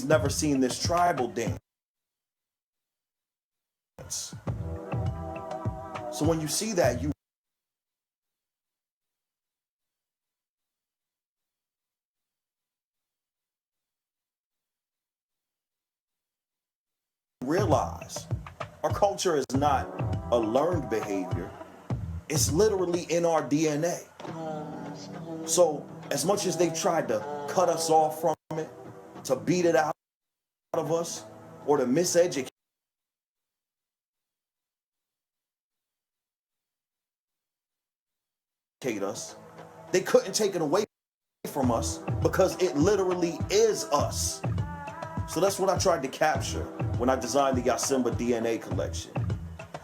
never seen this tribal dance. So when you see that, you realize our culture is not a learned behavior. It's literally in our DNA. So as much as they've tried to cut us off from it, to beat it out of us, or to miseducate us, they couldn't take it away from us because it literally is us. So that's what I tried to capture when I designed the Yasimba DNA collection.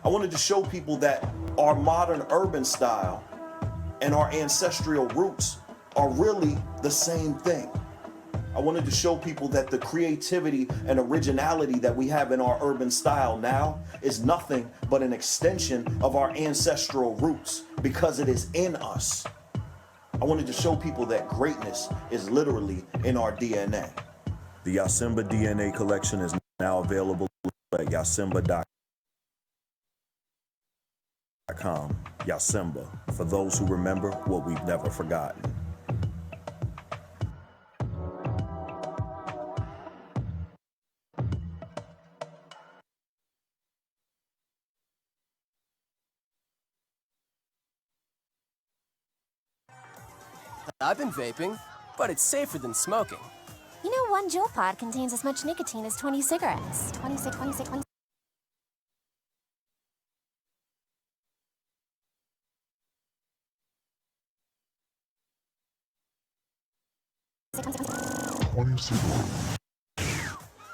I wanted to show people that our modern urban style and our ancestral roots are really the same thing. I wanted to show people that the creativity and originality that we have in our urban style now is nothing but an extension of our ancestral roots because it is in us. I wanted to show people that greatness is literally in our DNA. The Yasimba DNA collection is now available at yasimba.com. Yasimba, for those who remember what we've never forgotten. I've been vaping, but it's safer than smoking. You know, one Juul pod contains as much nicotine as 20 cigarettes. 26, 26, 26.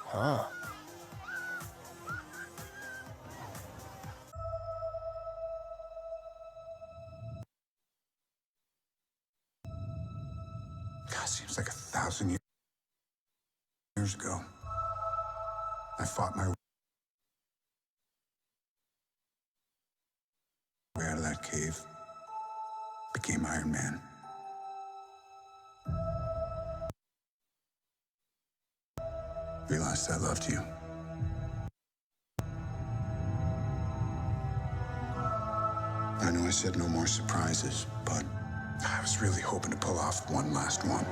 Huh. God, seems like 1,000 years ago. I fought my way out of that cave. Became Iron Man. Realized I loved you. I know I said no more surprises, but I was really hoping to pull off one last one.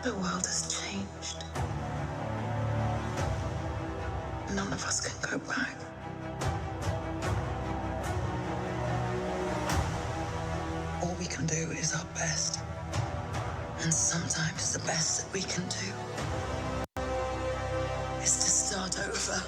The world has changed. None of us can go back. All we can do is our best. And sometimes the best that we can do is to start over.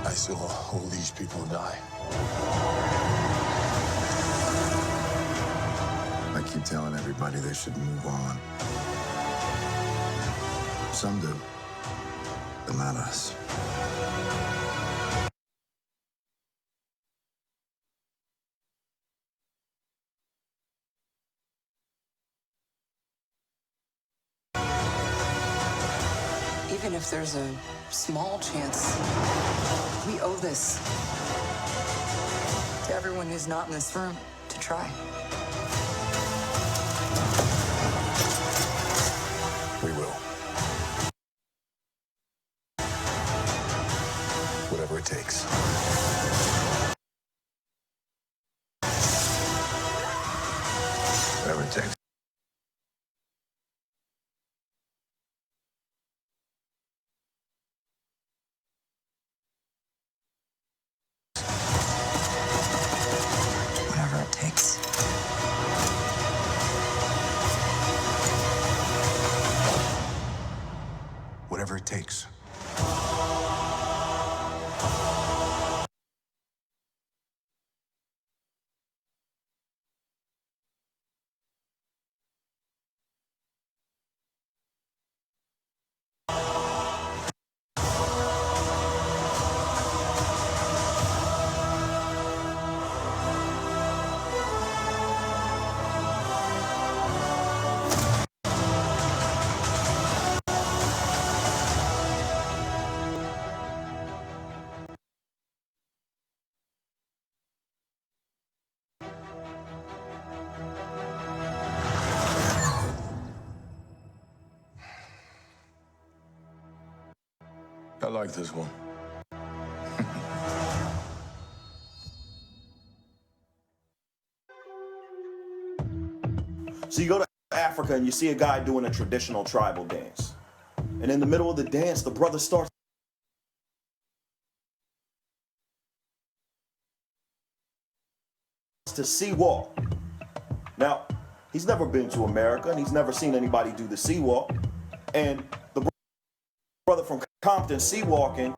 I saw all these people die. I keep telling everybody they should move on. Some do, but not us. Even if there's a small chance, we owe this to everyone who's not in this room to try. We will. Whatever it takes. Whatever it takes. Whatever it takes. Whatever it takes. I like this one. So you go to Africa and you see a guy doing a traditional tribal dance. And in the middle of the dance, the brother starts to sea walk. Now, he's never been to America and he's never seen anybody do the sea walk. And the brother from Compton sea walking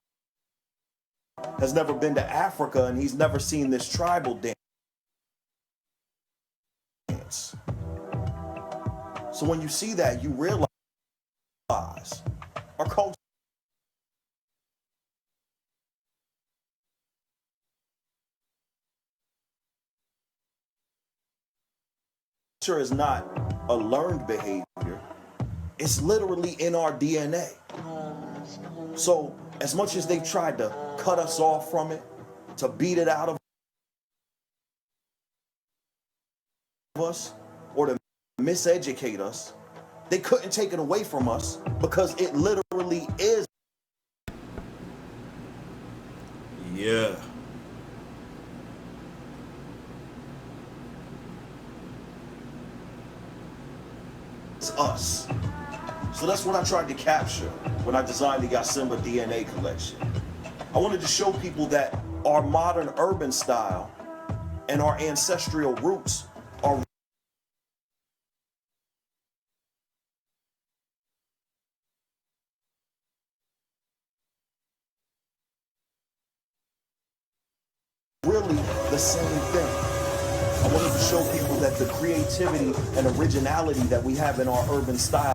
has never been to Africa and he's never seen this tribal dance. So when you see that, you realize our culture is not a learned behavior. It's literally in our DNA. So as much as they've tried to cut us off from it, to beat it out of us, or to miseducate us, they couldn't take it away from us because it literally is. Yeah. It's us. So that's what I tried to capture when I designed the Yasimba DNA collection. I wanted to show people that our modern urban style and our ancestral roots are really the same thing. I wanted to show people that the creativity and originality that we have in our urban style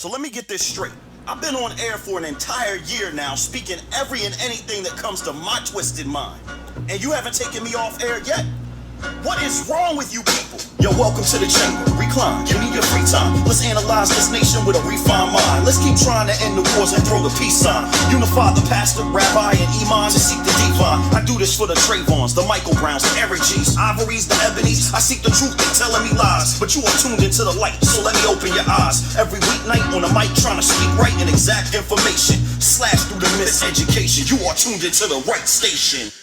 So let me get this straight. I've been on air for an entire year now, speaking every and anything that comes to my twisted mind. And you haven't taken me off air yet? What is wrong with you people? Yo, welcome to the chamber. Recline, give me your free time. Let's analyze this nation with a refined mind. Let's keep trying to end the wars and throw the peace sign. Unify the pastor, rabbi, and imam to seek the divine. I do this for the Trayvons, the Michael Browns, the Eric G's, Ivories, the Ebonies. I seek the truth, they telling me lies. But you are tuned into the light, so let me open your eyes. Every weeknight on the mic, trying to speak right and exact information. Slash through the miseducation. You are tuned into the right station.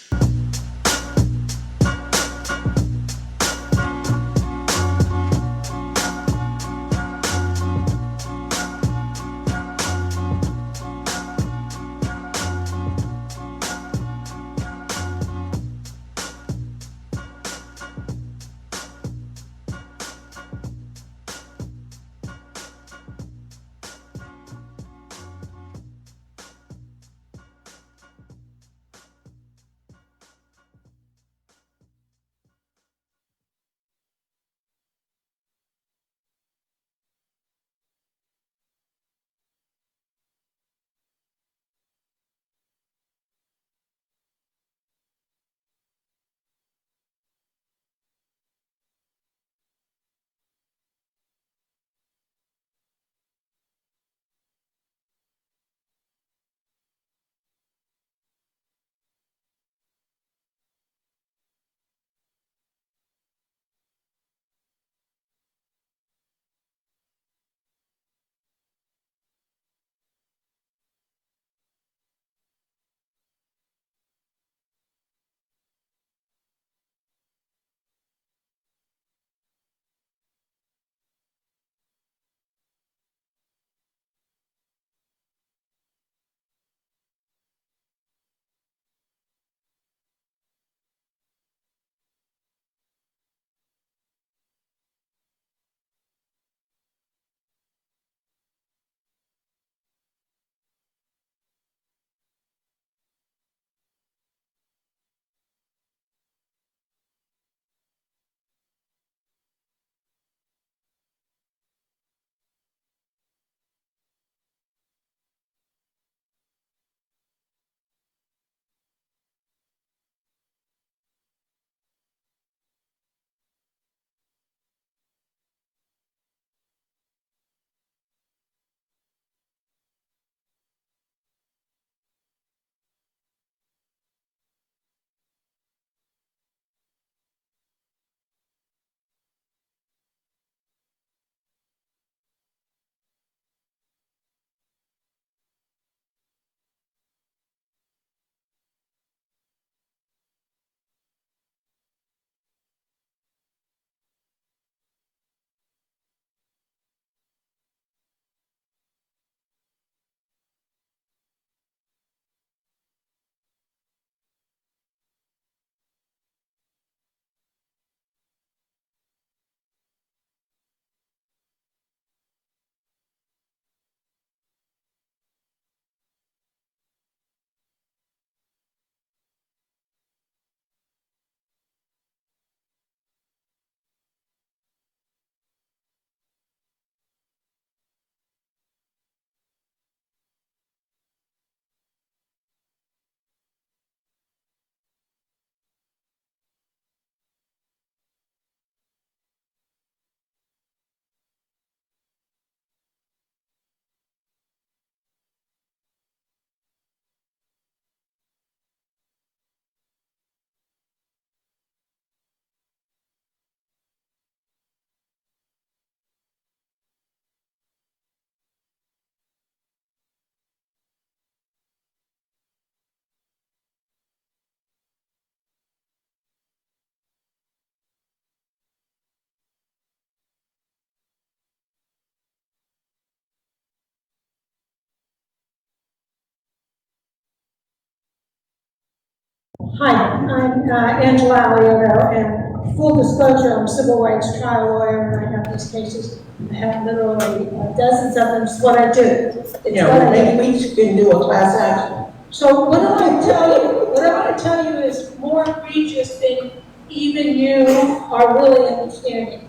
Hi, I'm Angela Alioto, and full disclosure, I'm a civil rights trial lawyer, and I have these cases. I have literally dozens of them. It's what I do. It's Yeah, what I maybe do. we can do a class action. So what I want to tell you, what I want to tell you is more egregious than even you are really understanding.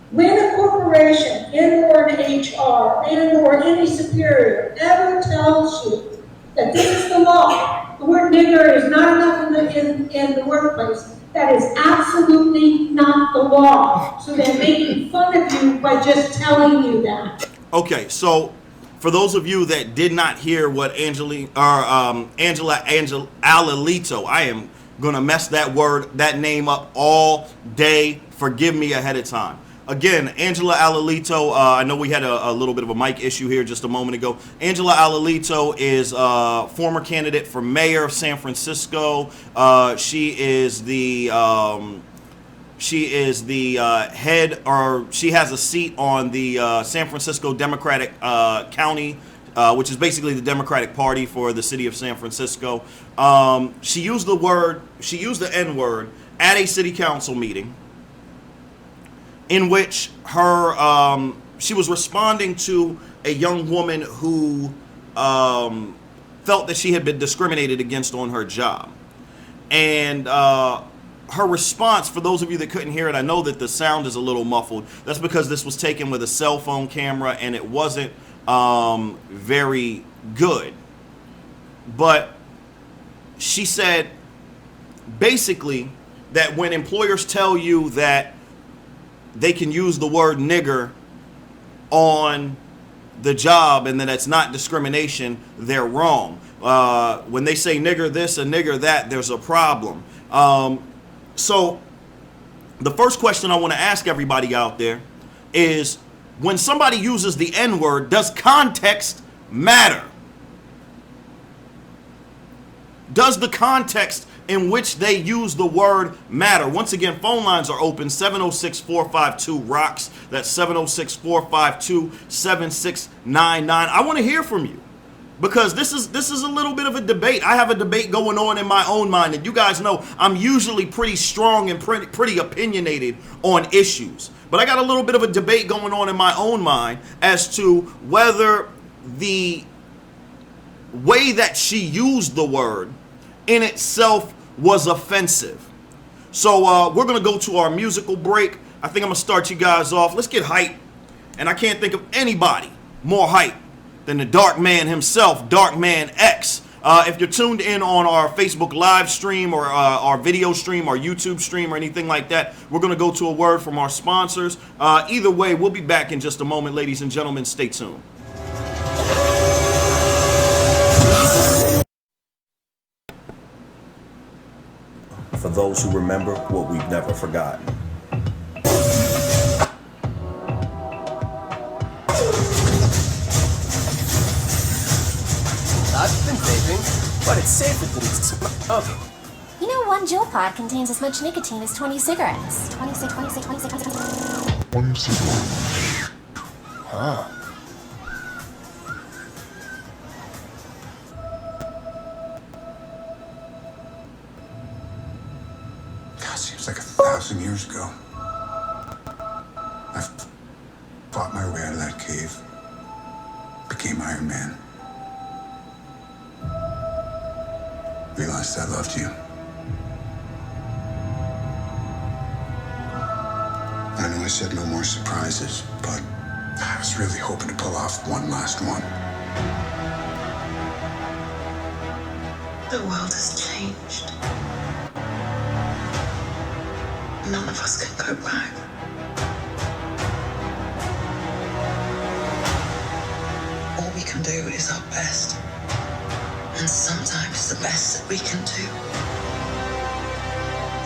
When a corporation and or an HR and or any superior ever tells you that this is the law, the word nigger is not enough in the workplace, that is absolutely not the law. So they're making fun of you by just telling you that. Okay, so for those of you that did not hear what Angela Alilito, I am gonna mess that name up all day. Forgive me ahead of time. Again, Angela Alilito, I know we had a little bit of a mic issue here just a moment ago. Angela Alilito is a former candidate for mayor of San Francisco. She is the head, or she has a seat on the San Francisco Democratic County, which is basically the Democratic Party for the city of San Francisco. She used the N-word at a city council meeting, in which she was responding to a young woman who felt that she had been discriminated against on her job. And her response, for those of you that couldn't hear it, I know that the sound is a little muffled. That's because this was taken with a cell phone camera and it wasn't very good. But she said basically that when employers tell you that they can use the word nigger on the job and that it's not discrimination, they're wrong. When they say nigger this and nigger that, there's a problem. So the first question I want to ask everybody out there is, when somebody uses the N-word, does context matter? Does the context in which they use the word matter? Once again, phone lines are open, 706-452-ROXX. That's 706-452-7699. I want to hear from you, because this is a little bit of a debate. I have a debate going on in my own mind, and you guys know I'm usually pretty strong and pretty opinionated on issues. But I got a little bit of a debate going on in my own mind as to whether the way that she used the word in itself was offensive. So we're gonna go to our musical break. I think I'm gonna start you guys off. Let's get hype. And I can't think of anybody more hype than the Dark Man himself, Dark Man X. If you're tuned in on our Facebook live stream or our video stream, our YouTube stream, or anything like that, we're gonna go to a word from our sponsors. Either way, we'll be back in just a moment, ladies and gentlemen. Stay tuned. For those who remember what we've never forgotten. I've been vaping, but it's safer than smoking. You know, one Juul pod contains as much nicotine as 20 cigarettes. 26. Huh. Seems like 1,000 years ago. I fought my way out of that cave. Became Iron Man. Realized I loved you. I know I said no more surprises, but I was really hoping to pull off one last one. The world has changed. None of us can go back. All we can do is our best. And sometimes the best that we can do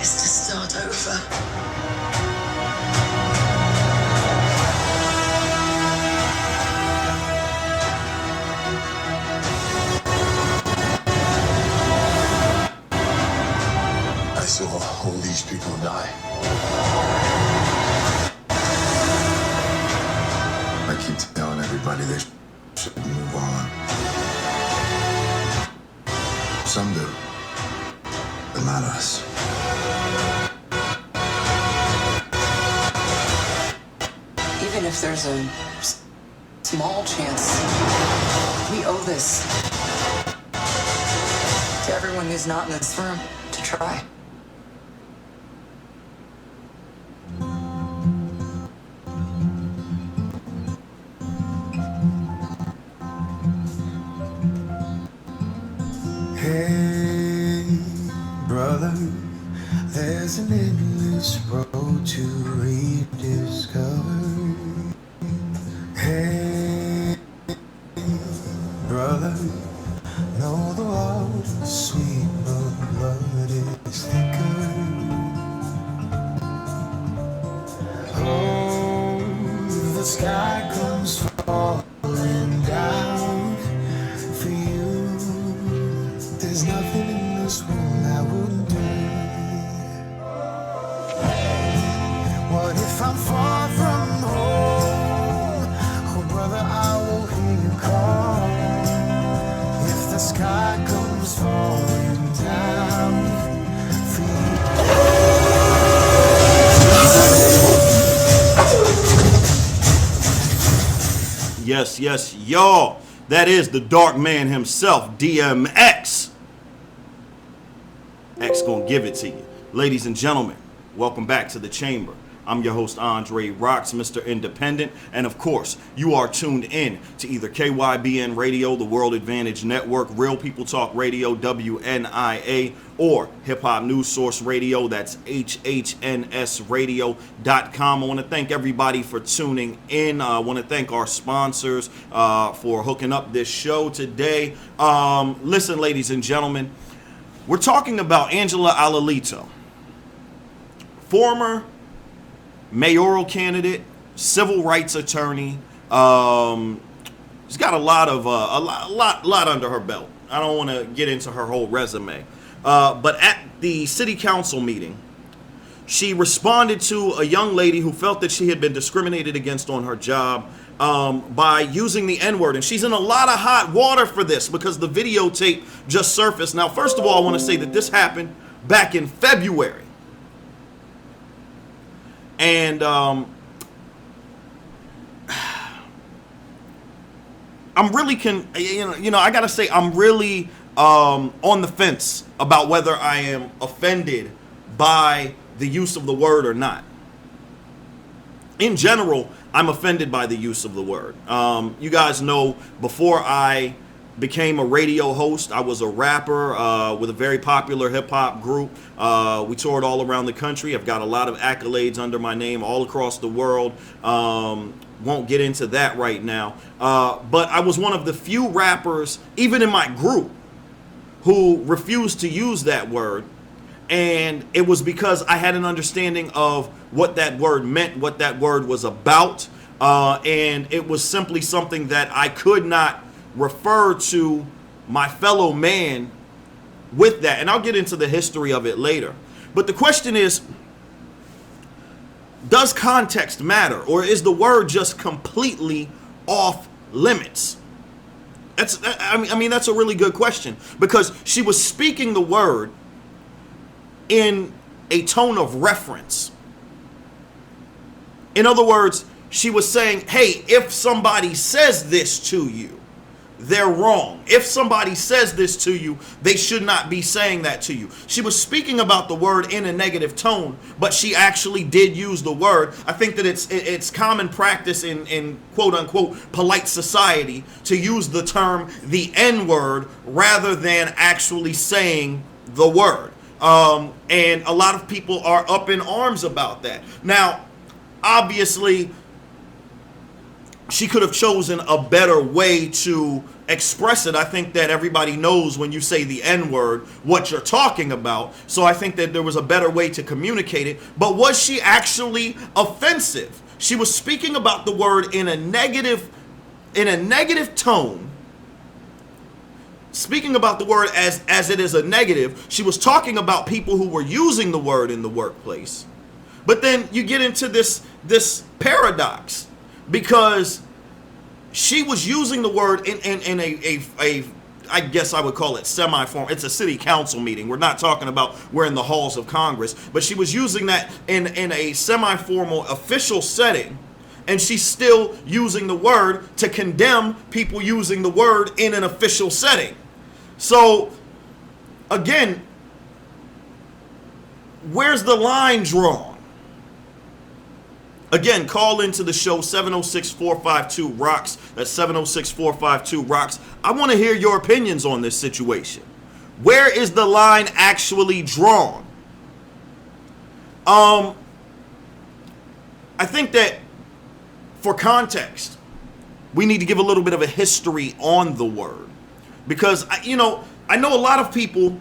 is to start over. I saw all these people die. I keep telling everybody they should move on. Some do, but not not us. Even if there's a small chance, we owe this to everyone who's not in this room to try. Hey, brother, there's an endless road to rediscover. Hey, brother, know the water's sweet, but blood is thicker. Oh, the sky comes falling down for you. There's nothing in this world I wouldn't do. What if I'm far from home? Oh, brother, I will hear you call. If the sky comes falling down for you. Yes, yes, y'all. That is the dark man himself, DMX. X gonna give it to you. Ladies and gentlemen, welcome back to the chamber. I'm your host, Andre Roxx, Mr. Independent. And of course, you are tuned in to either KYBN Radio, the World Advantage Network, Real People Talk Radio, WNIA, or Hip Hop News Source Radio. That's HHNSradio.com. I want to thank everybody for tuning in. I want to thank our sponsors for hooking up this show today. Listen, ladies and gentlemen, we're talking about Angela Alalito, former mayoral candidate, civil rights attorney. She's got a lot under her belt. I don't want to get into her whole resume, but at the city council meeting, she responded to a young lady who felt that she had been discriminated against on her job by using the N-word. And she's in a lot of hot water for this because the videotape just surfaced. Now, first of all, I want to say that this happened back in February. And I'm really I gotta say I'm really on the fence about whether I am offended by the use of the word or not. In general, I'm offended by the use of the word. You guys know, before I became a radio host, I was a rapper with a very popular hip-hop group. We toured all around the country. I've got a lot of accolades under my name all across the world. Won't get into that right now. But I was one of the few rappers, even in my group, who refused to use that word. And it was because I had an understanding of what that word meant, what that word was about. And it was simply something that I could not refer to my fellow man with that. And I'll get into the history of it later. But the question is, does context matter, or is the word just completely off limits? That's a really good question, because she was speaking the word in a tone of reference. In other words, she was saying, hey, if somebody says this to you, they're wrong. If somebody says this to you, they should not be saying that to you. She was speaking about the word in a negative tone, but she actually did use the word. I think that it's common practice in quote unquote polite society to use the term the N-word rather than actually saying the word. And a lot of people are up in arms about that. Now, obviously, she could have chosen a better way to express it. I think that everybody knows when you say the N-word what you're talking about. So I think that there was a better way to communicate it. But was she actually offensive? She was speaking about the word in a negative tone. Speaking about the word as it is a negative. She was talking about people who were using the word in the workplace. But then you get into this paradox, because she was using the word in a I guess I would call it semi-formal. It's a city council meeting. We're not talking about we're in the halls of Congress. But she was using that in a semi-formal official setting. And she's still using the word to condemn people using the word in an official setting. So, again, where's the line drawn? Again, call into the show, 706-452-ROXX. That's 706-452-ROXX. I want to hear your opinions on this situation. Where is the line actually drawn? I think that for context, we need to give a little bit of a history on the word. Because, I know a lot of people,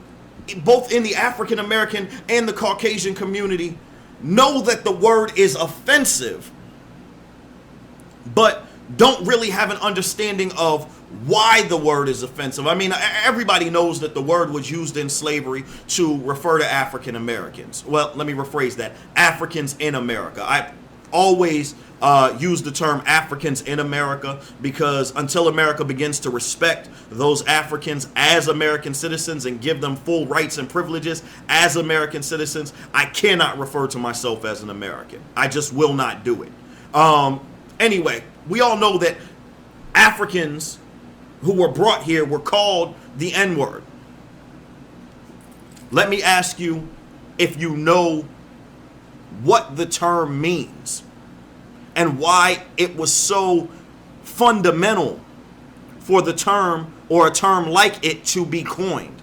both in the African American and the Caucasian community, know that the word is offensive, but don't really have an understanding of why the word is offensive. I mean, everybody knows that the word was used in slavery to refer to African Americans. Well, let me rephrase that. Africans in America. I always use the term Africans in America because until America begins to respect those Africans as American citizens and give them full rights and privileges as American citizens, I cannot refer to myself as an American. I just will not do it. Anyway, we all know that Africans who were brought here were called the N-word. Let me ask you if you know what the term means and why it was so fundamental for the term or a term like it to be coined.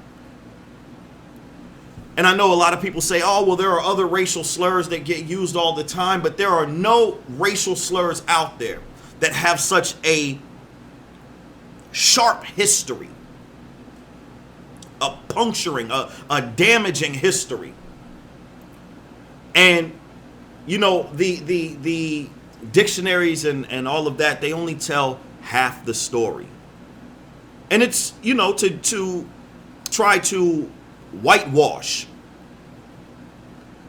And I know a lot of people say, oh, well, there are other racial slurs that get used all the time, but there are no racial slurs out there that have such a sharp history, a puncturing, a damaging history. And the dictionaries and all of that, they only tell half the story. And it's, to try to whitewash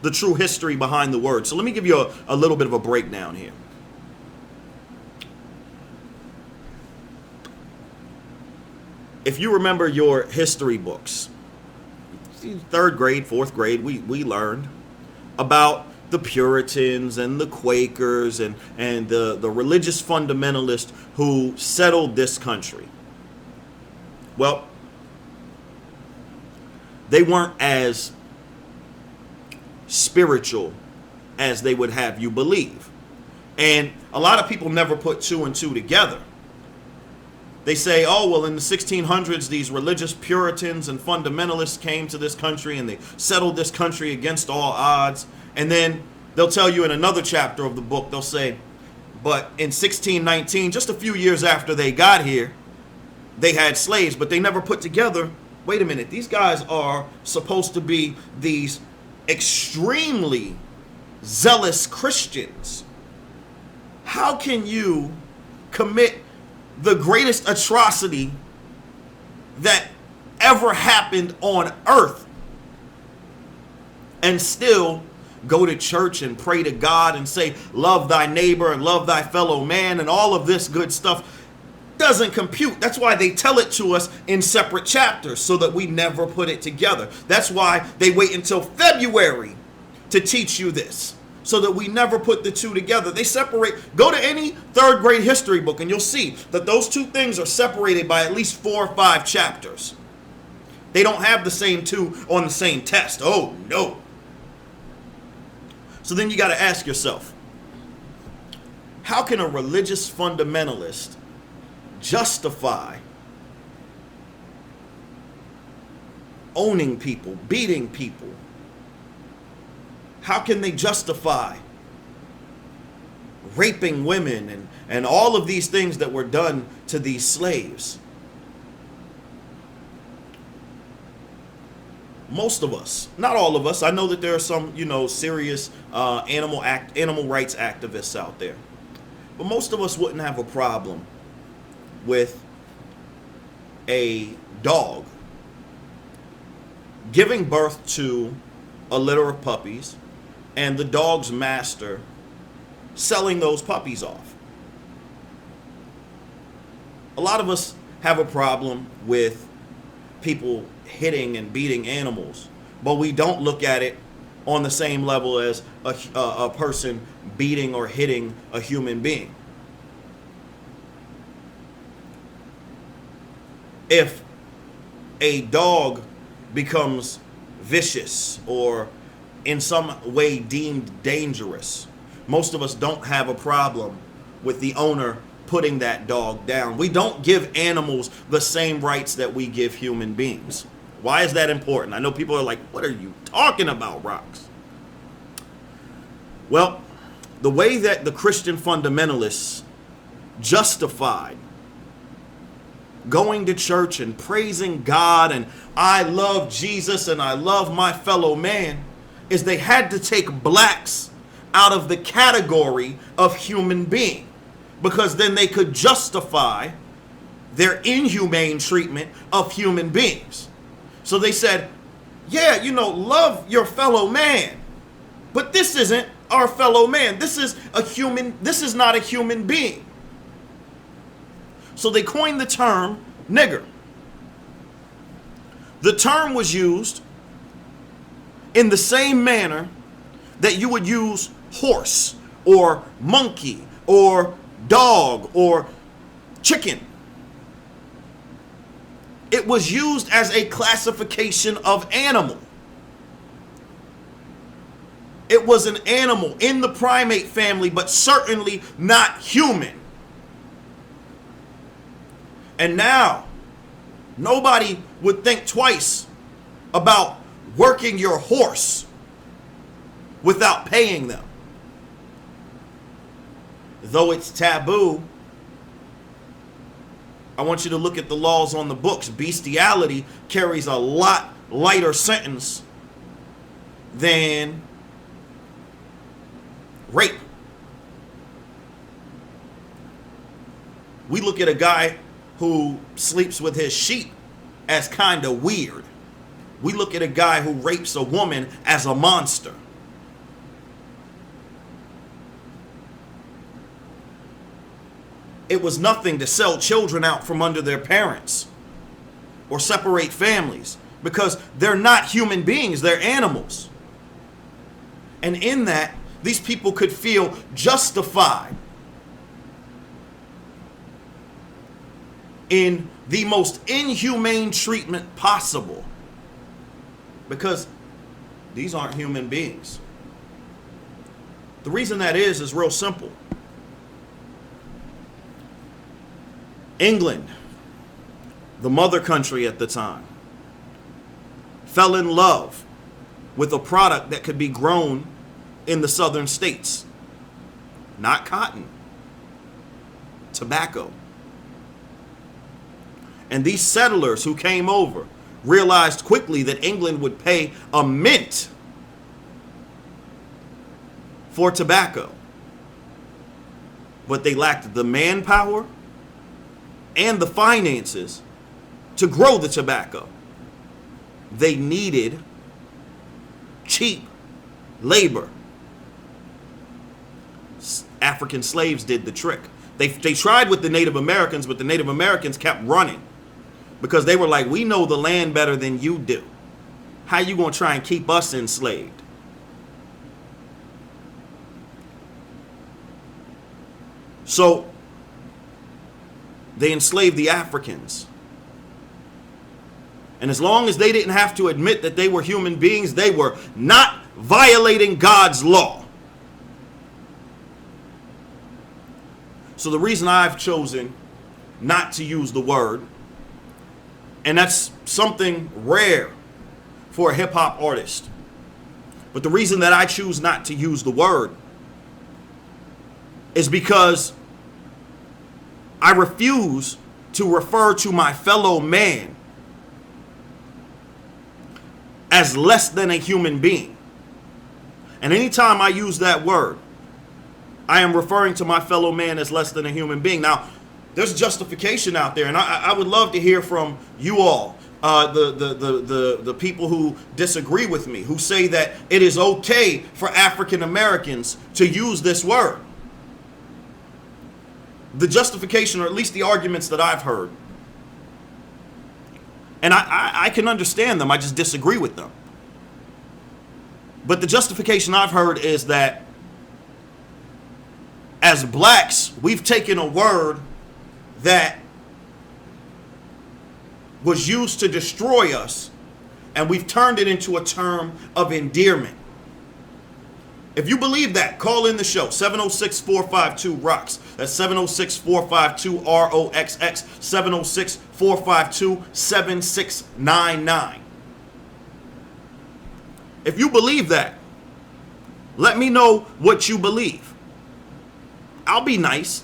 the true history behind the word. So let me give you a little bit of a breakdown here. If you remember your history books, 3rd grade, 4th grade, we learned about the Puritans and the Quakers and the religious fundamentalists who settled this country. Well, they weren't as spiritual as they would have you believe. And a lot of people never put 2 and 2 together. They say, oh, well, in the 1600s, these religious Puritans and fundamentalists came to this country and they settled this country against all odds. And then they'll tell you in another chapter of the book, they'll say, but in 1619, just a few years after they got here, they had slaves, but they never put together, wait a minute, these guys are supposed to be these extremely zealous Christians. How can you commit the greatest atrocity that ever happened on earth and still go to church and pray to God and say, love thy neighbor and love thy fellow man and all of this good stuff? Doesn't compute. That's why they tell it to us in separate chapters so that we never put it together. That's why they wait until February to teach you this, so that we never put the 2 together. They separate. Go to any 3rd grade history book and you'll see that those 2 things are separated by at least 4 or 5 chapters. They don't have the same 2 on the same test. Oh, no. So then you got to ask yourself, how can a religious fundamentalist justify owning people, beating people? How can they justify raping women and all of these things that were done to these slaves? Most of us, not all of us, I know that there are some, serious animal rights activists out there. But most of us wouldn't have a problem with a dog giving birth to a litter of puppies and the dog's master selling those puppies off. A lot of us have a problem with people hitting and beating animals, but we don't look at it on the same level as a person beating or hitting a human being. If a dog becomes vicious or in some way deemed dangerous, most of us don't have a problem with the owner putting that dog down. We don't give animals the same rights that we give human beings. Why is that important? I know people are like, what are you talking about, Roxx? Well, the way that the Christian fundamentalists justified going to church and praising God and I love Jesus and I love my fellow man is they had to take blacks out of the category of human being, because then they could justify their inhumane treatment of human beings. So they said, yeah, you know, love your fellow man, but this isn't our fellow man. This is not a human being. So they coined the term nigger. The term was used in the same manner that you would use horse or monkey or dog or chicken. It was used as a classification of animal. It was an animal in the primate family, but certainly not human. And now, nobody would think twice about working your horse without paying them. Though it's taboo, I want you to look at the laws on the books. Bestiality carries a lot lighter sentence than rape. We look at a guy who sleeps with his sheep as kind of weird. We look at a guy who rapes a woman as a monster. It was nothing to sell children out from under their parents or separate families, because they're not human beings, they're animals. And in that, these people could feel justified in the most inhumane treatment possible, because these aren't human beings. The reason that is real simple. England, the mother country at the time, fell in love with a product that could be grown in the southern states. Not cotton, tobacco. And these settlers who came over realized quickly that England would pay a mint for tobacco. But they lacked the manpower and the finances to grow the tobacco. They needed cheap labor. African slaves did the trick. They tried with the Native Americans, but the Native Americans kept running because they were like, we know the land better than you do. How you gonna try and keep us enslaved? So they enslaved the Africans. And as long as they didn't have to admit that they were human beings, they were not violating God's law. So the reason I've chosen not to use the word, and that's something rare for a hip hop artist, but the reason that I choose not to use the word is because I refuse to refer to my fellow man as less than a human being. And anytime I use that word, I am referring to my fellow man as less than a human being. Now, there's justification out there, and I would love to hear from you all, the people who disagree with me, who say that it is okay for African Americans to use this word. The justification, or at least the arguments that I've heard, And I can understand them. I just disagree with them. But the justification I've heard is that as blacks, we've taken a word that was used to destroy us, and we've turned it into a term of endearment. If you believe that, call in the show, 706-452-ROXX. That's 706-452-ROXX, 706-452-7699. If you believe that, let me know what you believe. I'll be nice.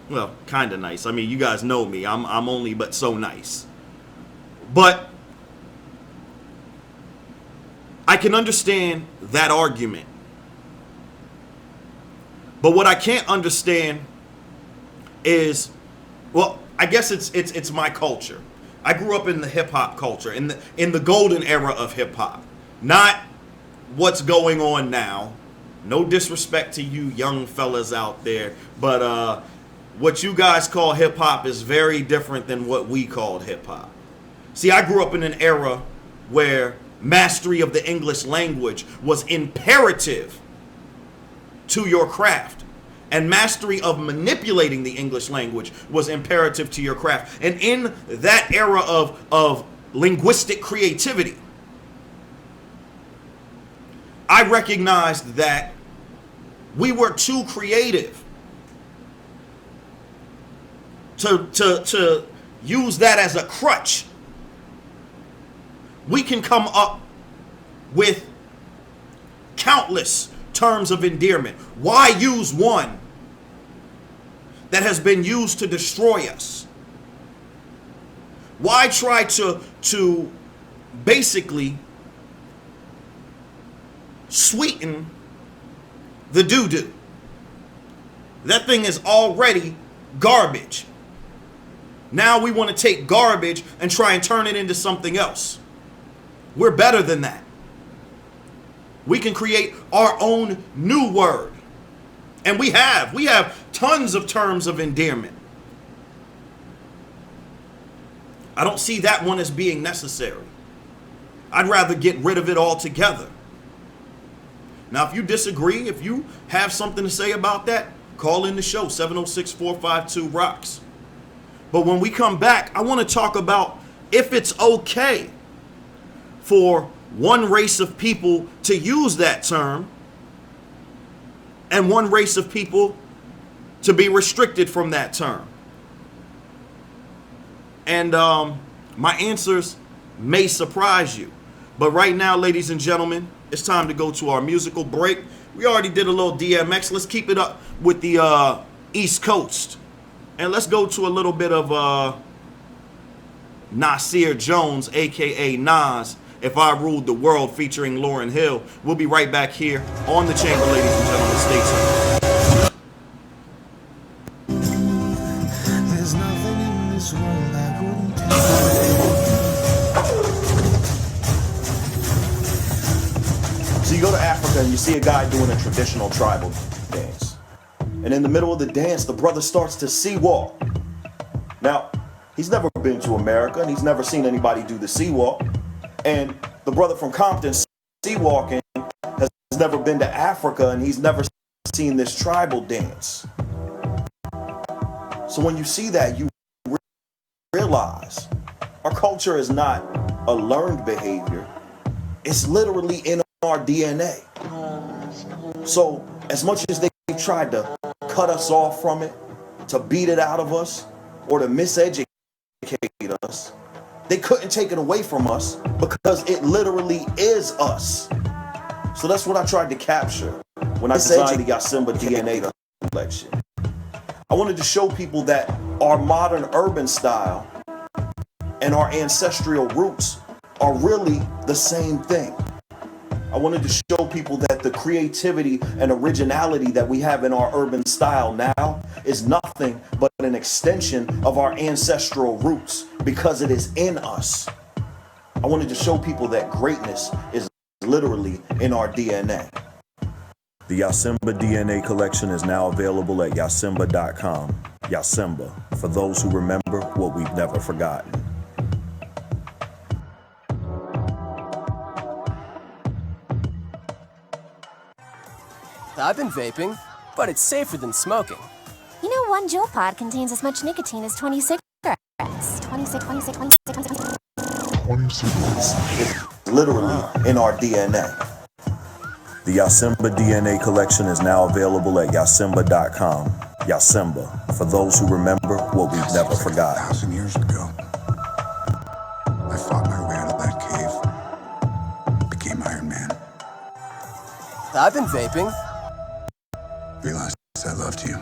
Well, kind of nice. I mean, you guys know me. I'm only but so nice. But I can understand that argument. But what I can't understand is, well, I guess it's my culture. I grew up in the hip hop culture, in the golden era of hip hop, not what's going on now. No disrespect to you young fellas out there, but what you guys call hip hop is very different than what we called hip hop. See, I grew up in an era where mastery of the English language was imperative to your craft, and mastery of manipulating the English language was imperative to your craft. And in that era of linguistic creativity, I recognized that we were too creative to use that as a crutch. We can come up with countless terms of endearment. Why use one that has been used to destroy us? Why try to basically sweeten the doo-doo? That thing is already garbage. Now we want to take garbage and try and turn it into something else. We're better than that. We can create our own new word. And we have tons of terms of endearment. I don't see that one as being necessary. I'd rather get rid of it altogether. Now, if you disagree, if you have something to say about that, call in the show, 706-452-ROXX. But when we come back, I want to talk about if it's okay for one race of people to use that term and one race of people to be restricted from that term. And my answers may surprise you. But right now, ladies and gentlemen, it's time to go to our musical break. We already did a little DMX. Let's keep it up with the East Coast. And let's go to a little bit of Nasir Jones, a.k.a. Nas, If I Ruled the World, featuring Lauryn Hill. We'll be right back here on The Chamber, ladies and gentlemen. Stay tuned. There's nothing in this world I wouldn't do. So you go to Africa and you see a guy doing a traditional tribal dance. And in the middle of the dance, the brother starts to sea walk. Now, he's never been to America and he's never seen anybody do the sea walk. And the brother from Compton, sea walking, has never been to Africa and he's never seen this tribal dance. So when you see that, you realize our culture is not a learned behavior. It's literally in our DNA. So as much as they tried to cut us off from it, to beat it out of us, or to miseducate us, they couldn't take it away from us because it literally is us. So that's what I tried to capture when I designed the Yasimba DNA collection. I wanted to show people that our modern urban style and our ancestral roots are really the same thing. I wanted to show people that the creativity and originality that we have in our urban style now is nothing but an extension of our ancestral roots because it is in us. I wanted to show people that greatness is literally in our DNA. The Yasimba DNA collection is now available at yasimba.com. Yasimba, for those who remember what we've never forgotten. I've been vaping, but it's safer than smoking. You know, one Juul pod contains as much nicotine as 20 cigarettes. 26. It's literally in our DNA. The Yasimba DNA collection is now available at yasimba.com. Yasimba, for those who remember what we've never forgotten. 1,000 years ago, I fought my way out of that cave, became Iron Man, I've been vaping. realized I loved you.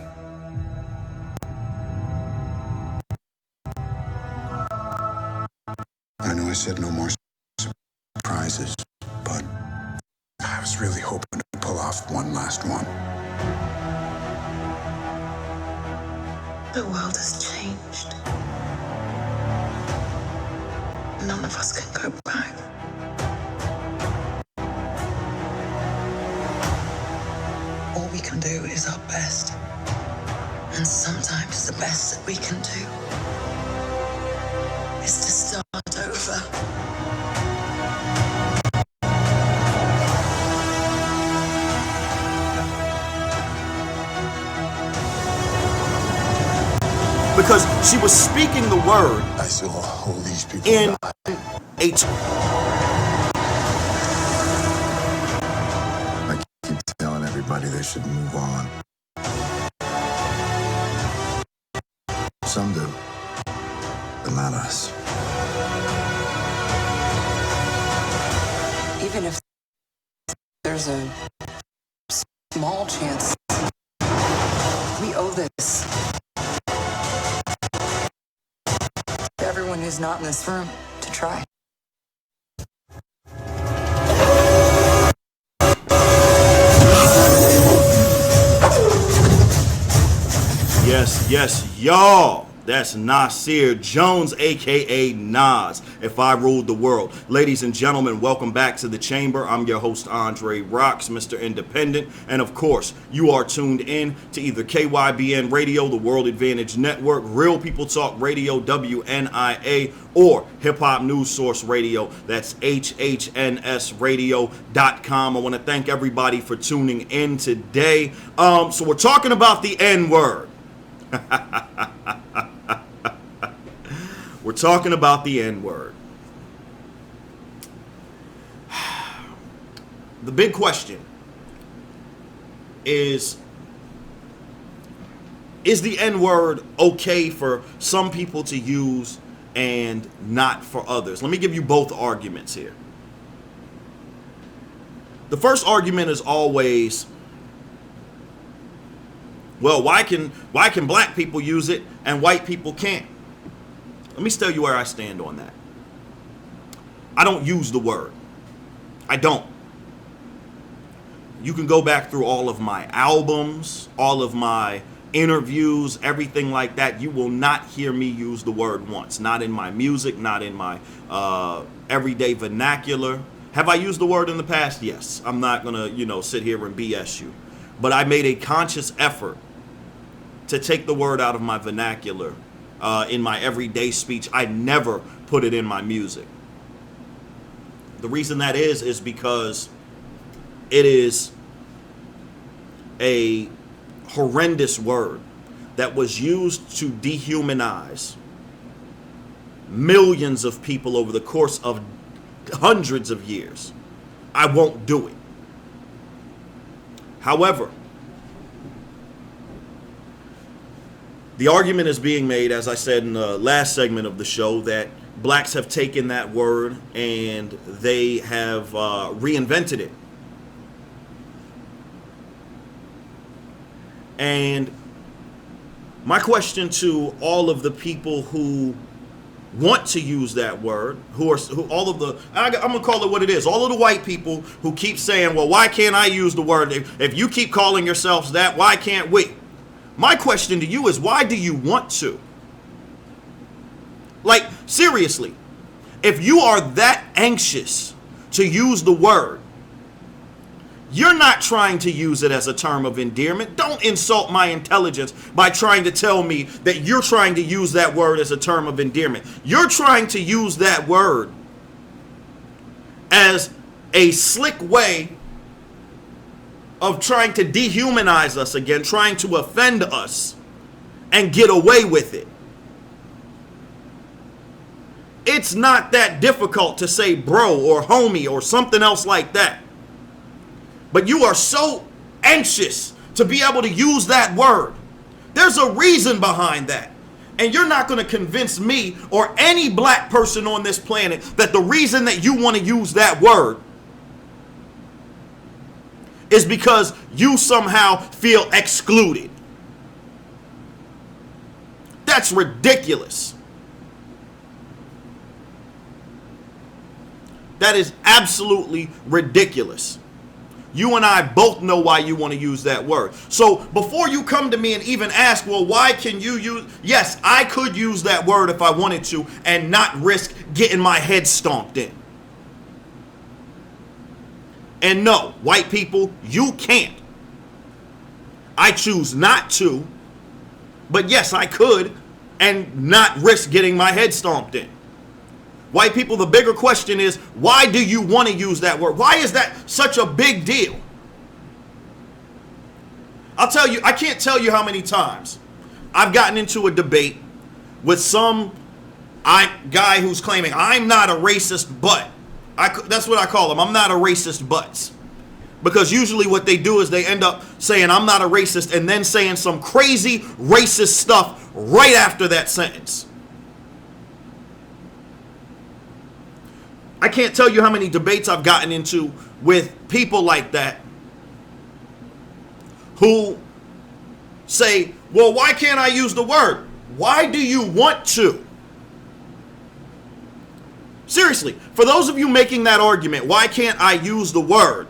I know I said no more surprises, but I was really hoping to pull off one last one. The world has changed. None of us can go back. All we can do is our best. And sometimes the best that we can do is to start over. Because she was speaking the word I saw all these people in die. a I keep telling everybody they should move on. Some do, but not us. Even if there's a small chance, we owe this to everyone who's not in this room to try. Yes, y'all. That's Nasir Jones, aka Nas, If I Ruled the World. Ladies and gentlemen, welcome back to the chamber. I'm your host, Andre Roxx, Mr. Independent. And of course, you are tuned in to either KYBN Radio, the World Advantage Network, Real People Talk Radio, WNIA, or Hip Hop News Source Radio. That's HHNSradio.com. I want to thank everybody for tuning in today. So we're talking about the N-word. We're talking about the N-word. The big question is the N-word okay for some people to use and not for others? Let me give you both arguments here. The first argument is always, well, why can black people use it and white people can't? Let me tell you where I stand on that. I don't use the word. I don't. You can go back through all of my albums, all of my interviews, everything like that. You will not hear me use the word once. Not in my music, not in my everyday vernacular. Have I used the word in the past? Yes. I'm not going to, sit here and BS you. But I made a conscious effort to take the word out of my vernacular in my everyday speech. I never put it in my music. The reason that is because it is a horrendous word that was used to dehumanize millions of people over the course of hundreds of years. I won't do it. However, the argument is being made, as I said in the last segment of the show, that blacks have taken that word and they have reinvented it. And my question to all of the people who want to use that word, I'm gonna call it what it is, all of the white people who keep saying, well, why can't I use the word? If you keep calling yourselves that, why can't we? My question to you is, why do you want to? Like, seriously, if you are that anxious to use the word, you're not trying to use it as a term of endearment. Don't insult my intelligence by trying to tell me that you're trying to use that word as a term of endearment. You're trying to use that word as a slick way of trying to dehumanize us again, trying to offend us and get away with it. It's not that difficult to say bro or homie or something else like that. But you are so anxious to be able to use that word. There's a reason behind that. And you're not going to convince me or any black person on this planet that the reason that you want to use that word is because you somehow feel excluded. That's ridiculous. That is absolutely ridiculous. You and I both know why you want to use that word. So before you come to me and even ask, well, why can you use? Yes, I could use that word if I wanted to and not risk getting my head stomped in. And no, white people, you can't. I choose not to. But yes, I could and not risk getting my head stomped in. White people, the bigger question is, why do you want to use that word? Why is that such a big deal? I'll tell you, I can't tell you how many times I've gotten into a debate with some guy who's claiming I'm not a racist, but that's what I call them. I'm not a racist, but. Because usually what they do is they end up saying I'm not a racist and then saying some crazy racist stuff right after that sentence. I can't tell you how many debates I've gotten into with people like that who say, well, why can't I use the word? Why do you want to? Seriously, for those of you making that argument, why can't I use the word?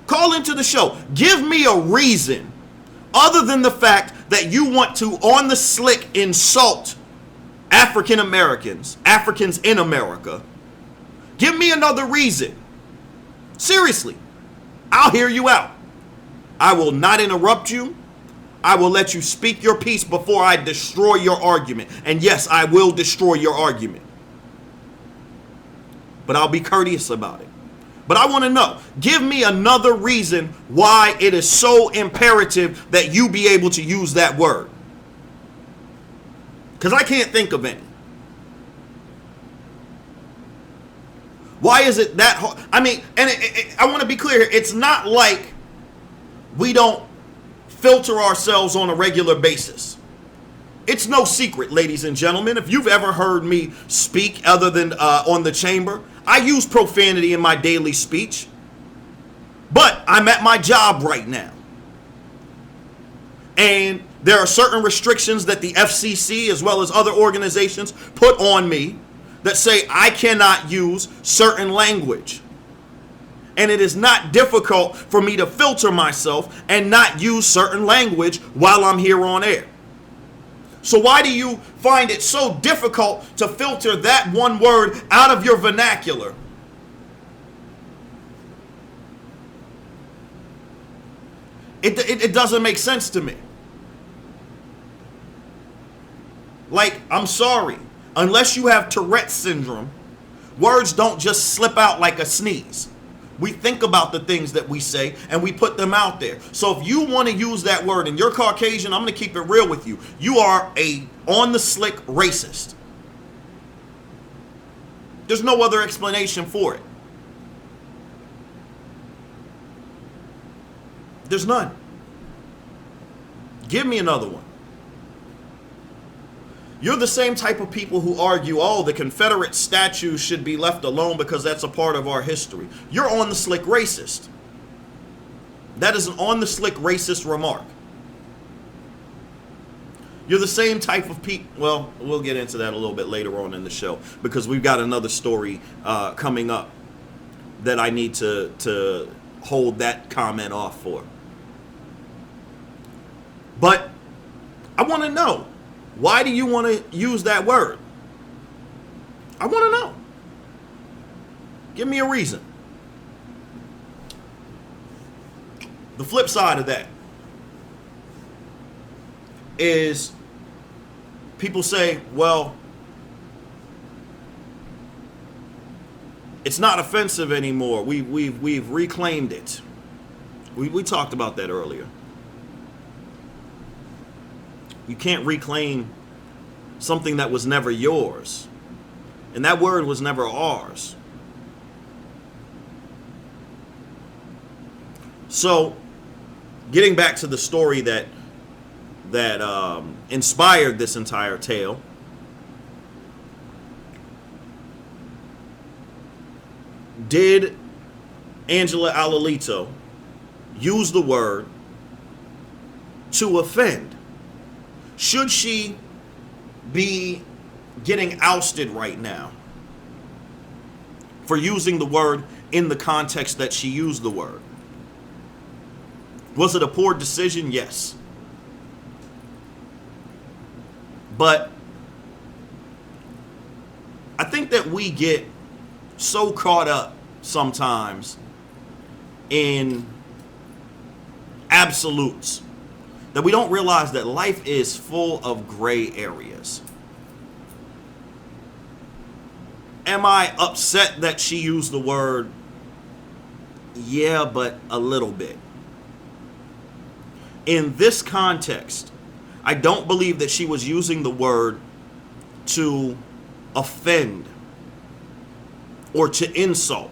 Call into the show. Give me a reason other than the fact that you want to, on the slick, insult African Americans, Africans in America. Give me another reason. Seriously, I'll hear you out. I will not interrupt you. I will let you speak your piece before I destroy your argument. And yes, I will destroy your argument. But I'll be courteous about it. But I want to know, give me another reason why it is so imperative that you be able to use that word. Because I can't think of any. Why is it that hard? I mean, and I want to be clear here. It's not like we don't filter ourselves on a regular basis. It's no secret, ladies and gentlemen. If you've ever heard me speak other than on the chamber, I use profanity in my daily speech. But I'm at my job right now. And there are certain restrictions that the FCC as well as other organizations put on me that say I cannot use certain language. And it is not difficult for me to filter myself and not use certain language while I'm here on air. So why do you find it so difficult to filter that one word out of your vernacular? It doesn't make sense to me. Like, I'm sorry, unless you have Tourette's syndrome, words don't just slip out like a sneeze. We think about the things that we say and we put them out there. So if you want to use that word and you're Caucasian, I'm going to keep it real with you. You are a on the slick racist. There's no other explanation for it. There's none. Give me another one. You're the same type of people who argue, oh, the Confederate statues should be left alone because that's a part of our history. You're on the slick racist. That is an on the slick racist remark. You're the same type of people. Well, we'll get into that a little bit later on in the show because we've got another story coming up that I need to hold that comment off for. But I want to know, why do you want to use that word? I want to know. Give me a reason. The flip side of that is people say, well, it's not offensive anymore. We've reclaimed it. We talked about that earlier. You can't reclaim something that was never yours. And that word was never ours. So, getting back to the story that inspired this entire tale, did Angela Alalito use the word to offend? Should she be getting ousted right now for using the word in the context that she used the word? Was it a poor decision? Yes. But I think that we get so caught up sometimes in absolutes that we don't realize that life is full of gray areas. Am I upset that she used the word? Yeah, but a little bit. In this context, I don't believe that she was using the word to offend or to insult.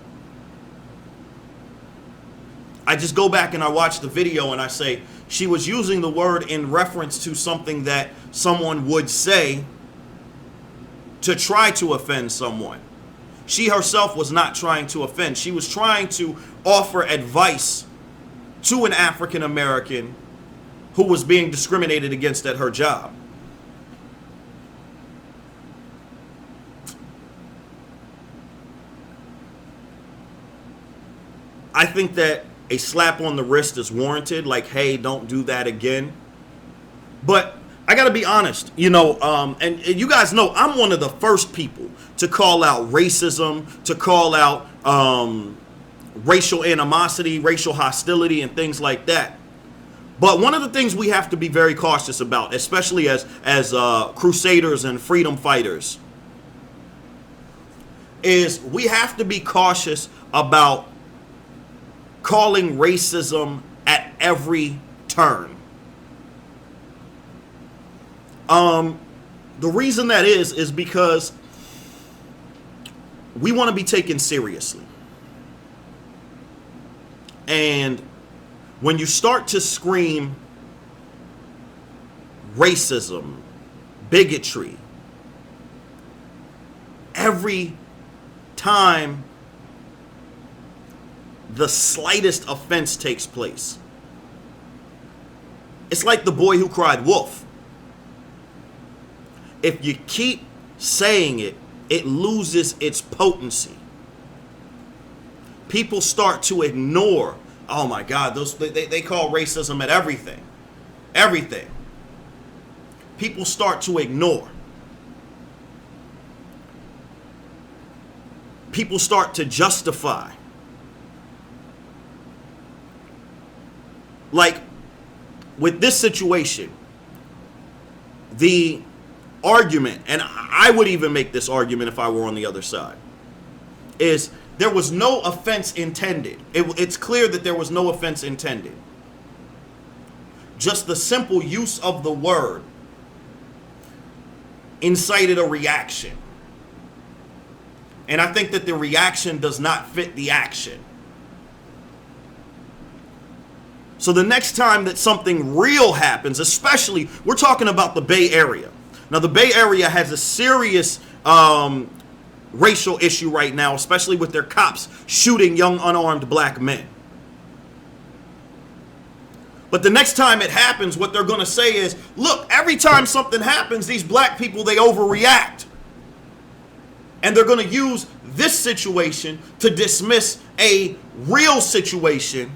I just go back and I watch the video and I say she was using the word in reference to something that someone would say to try to offend someone. She herself was not trying to offend. She was trying to offer advice to an African American who was being discriminated against at her job. I think that a slap on the wrist is warranted, like, hey, don't do that again. But I got to be honest, and you guys know I'm one of the first people to call out racism, to call out racial animosity, racial hostility, and things like that. But one of the things we have to be very cautious about, especially as crusaders and freedom fighters, is we have to be cautious about calling racism at every turn. The reason that is because we want to be taken seriously. And when you start to scream racism, bigotry, every time the slightest offense takes place, it's like the boy who cried wolf. If you keep saying it, it loses its potency. People start to ignore. Oh my God, they call racism at everything. Everything. People start to ignore. People start to justify. Like with this situation, the argument, and I would even make this argument if I were on the other side, is there was no offense intended. It's clear that there was no offense intended. Just the simple use of the word incited a reaction. And I think that the reaction does not fit the action. So the next time that something real happens, especially, we're talking about the Bay Area. Now, the Bay Area has a serious racial issue right now, especially with their cops shooting young unarmed black men. But the next time it happens, what they're going to say is, look, every time something happens, these black people, they overreact. And they're going to use this situation to dismiss a real situation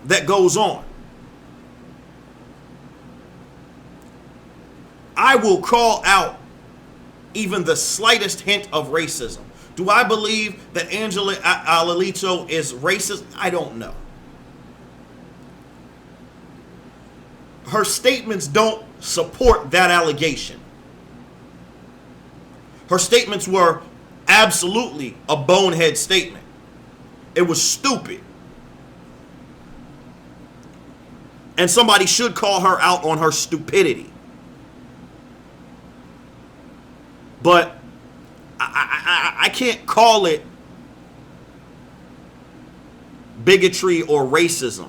that goes on. I will call out even the slightest hint of racism. Do I believe that Angela Alalito is racist? I don't know. Her statements don't support that allegation. Her statements were absolutely a bonehead statement. It was stupid. And somebody should call her out on her stupidity. But I can't call it bigotry or racism.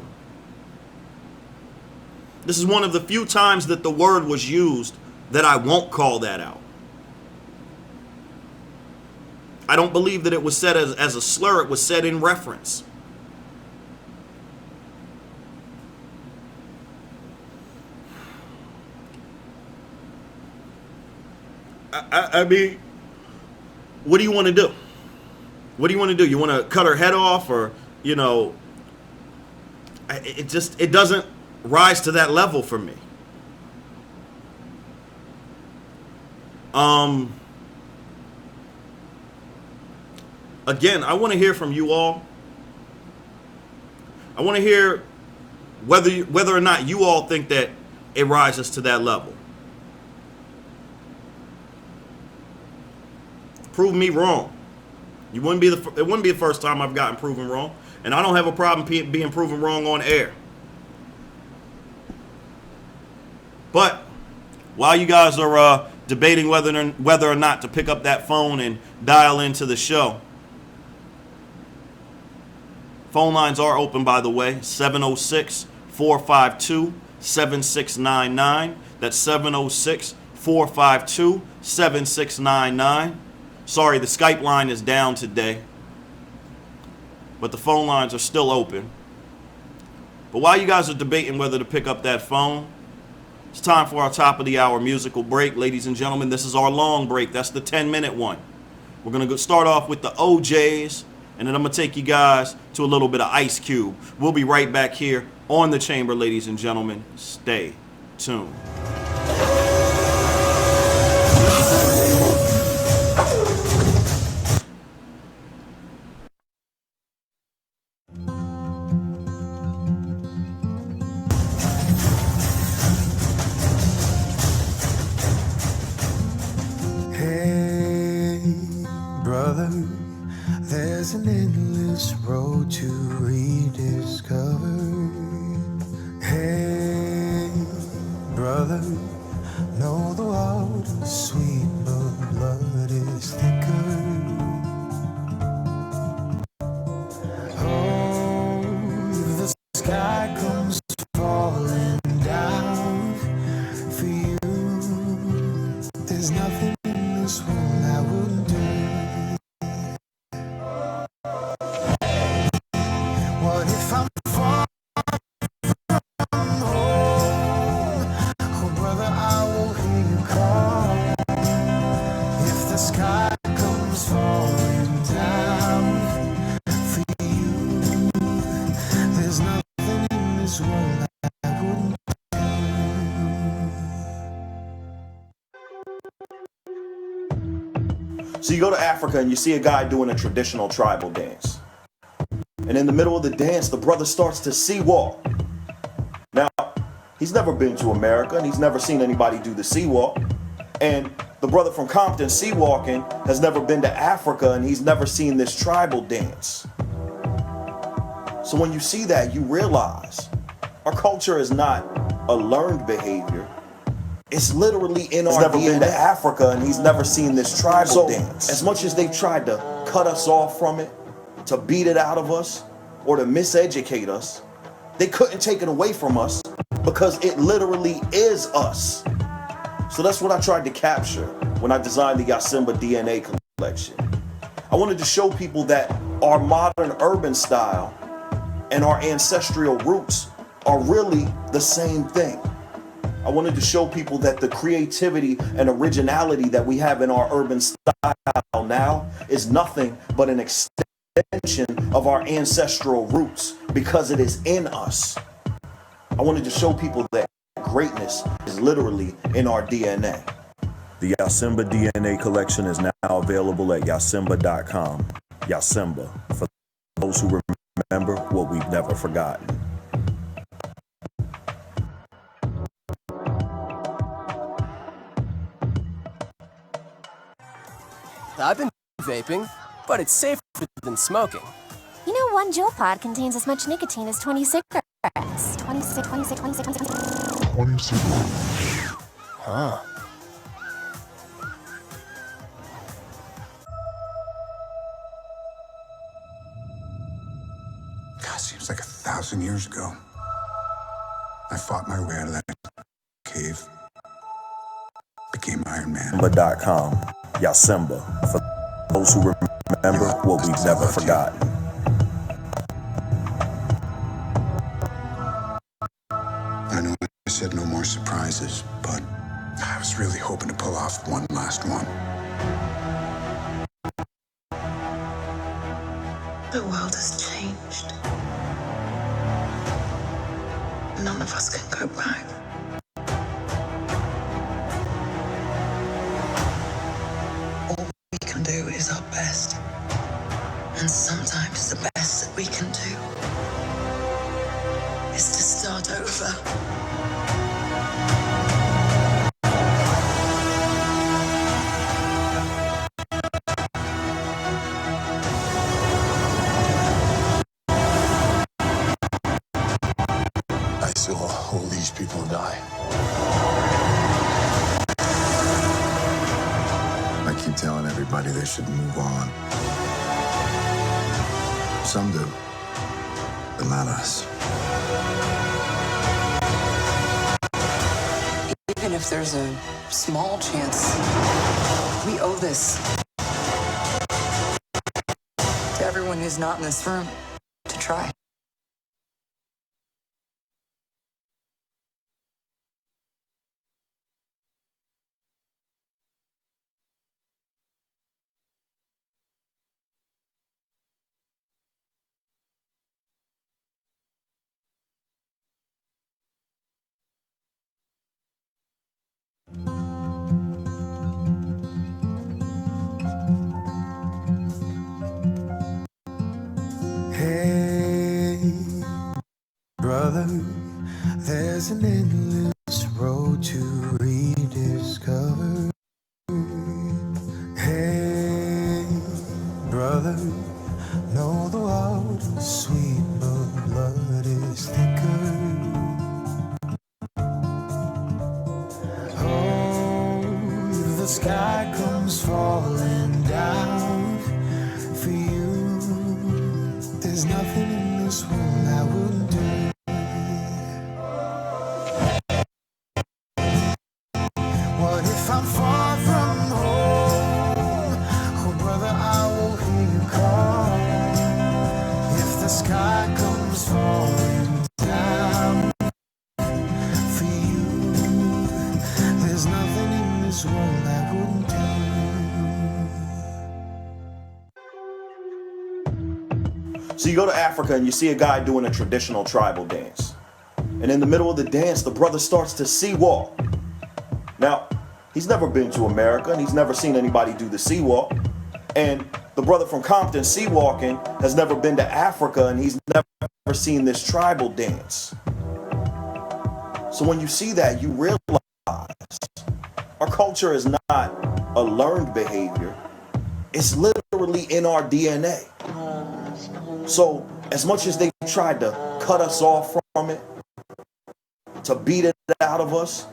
This is one of the few times that the word was used that I won't call that out. I don't believe that it was said as a slur. It was said in reference. I mean, what do you want to do? What do you want to do? You want to cut her head off, or, you know, it doesn't rise to that level for me. Again, I want to hear from you all. I want to hear whether or not you all think that it rises to that level. Prove me wrong. It wouldn't be the first time I've gotten proven wrong, and I don't have a problem being proven wrong on air. But while you guys are debating whether or not to pick up that phone and dial into the show, phone lines are open, by the way. 706-452-7699. That's 706-452-7699. Sorry, the Skype line is down today, but the phone lines are still open. But while you guys are debating whether to pick up that phone, it's time for our top of the hour musical break. Ladies and gentlemen, this is our long break. That's the 10-minute one. We're going to start off with the OJs, and then I'm going to take you guys to a little bit of Ice Cube. We'll be right back here on The Chamber, ladies and gentlemen. Stay tuned. There's an endless road to rediscover. Hey, brother, know the water's sweet, but blood is thicker. Oh, the sky comes falling down for you. There's nothing in this world I wouldn't do. What if I'm far from home? Oh, brother, I will hear you call. If the sky comes falling down for you, there's nothing in this world I wouldn't So you go to Africa and you see a guy doing a traditional tribal dance. And in the middle of the dance, the brother starts to sea walk. Now, he's never been to America and he's never seen anybody do the sea walk. And the brother from Compton sea walking has never been to Africa and he's never seen this tribal dance. So when you see that, you realize our culture is not a learned behavior. It's literally in our DNA. He's never been to Africa and he's never seen this tribal dance. As much as they've tried to cut us off from it, to beat it out of us, or to miseducate us, they couldn't take it away from us because it literally is us. So that's what I tried to capture when I designed the Yasimba DNA collection. I wanted to show people that our modern urban style and our ancestral roots are really the same thing. I wanted to show people that the creativity and originality that we have in our urban style now is nothing but an extension of our ancestral roots because it is in us. I wanted to show people that greatness is literally in our DNA. The Yasimba DNA collection is now available at yasimba.com. Yasimba, for those who remember what we've never forgotten. I've been vaping, but it's safer than smoking. You know, one Juul pod contains as much nicotine as 20 cigarettes. 20 Huh. God, seems like 1,000 years ago. I fought my way out of that cave. Became Iron Man. Simba.com. Yasimba. For those who remember what we've never forgotten. I know I said no more surprises, but I was really hoping to pull off one last one. The world has changed. None of us can go back. All we can do is our best. And sometimes the best that we can do is to start over. I saw all these people die. I keep telling everybody they should move on. Some do, but not us. Even if there's a small chance, we owe this to everyone who's not in this room to try. Hey, brother, there's an endless road to rediscover. Hey, brother, know the water's sweet, but blood is thicker. Oh, the sky comes falling down for you. There's nothing in this world I wouldn't do. What if I'm far from home? Oh, brother, I will hear you call. If the sky comes falling down for you, there's nothing in this world I wouldn't do. So you go to Africa and you see a guy doing a traditional tribal dance. And in the middle of the dance, the brother starts to sea walk. Now, he's never been to America and he's never seen anybody do the sea walk. And the brother from Compton sea walking has never been to Africa and he's never seen this tribal dance. So when you see that, you realize our culture is not a learned behavior. It's literally in our DNA. So as much as they tried to cut us off from it, to beat it out of us,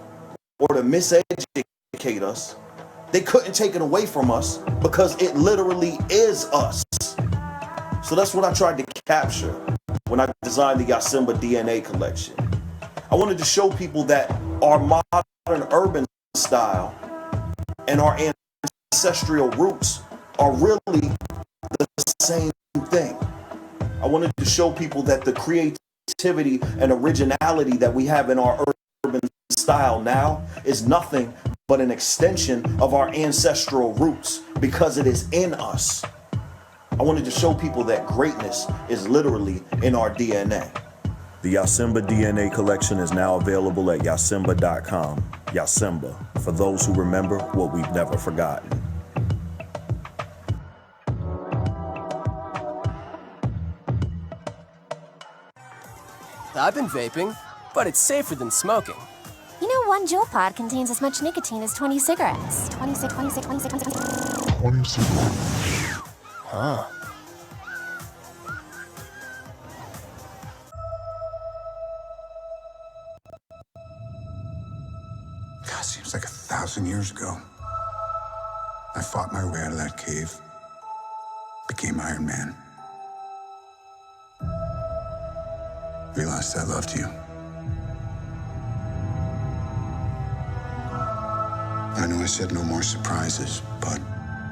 or to miseducate us, they couldn't take it away from us because it literally is us. So that's what I tried to capture when I designed the Yasimba DNA collection. I wanted to show people that our modern urban style and our ancestral roots are really the same thing. I wanted to show people that the creativity and originality that we have in our urban style now is nothing but an extension of our ancestral roots because it is in us. I wanted to show people that greatness is literally in our DNA. The Yasimba DNA collection is now available at Yasimba.com. Yasimba, for those who remember what we've never forgotten. I've been vaping, but it's safer than smoking. You know, one Juul pod contains as much nicotine as 20 cigarettes. 26. Huh. 1,000 years ago, I fought my way out of that cave, became Iron Man. Realized I loved you. I know I said no more surprises, but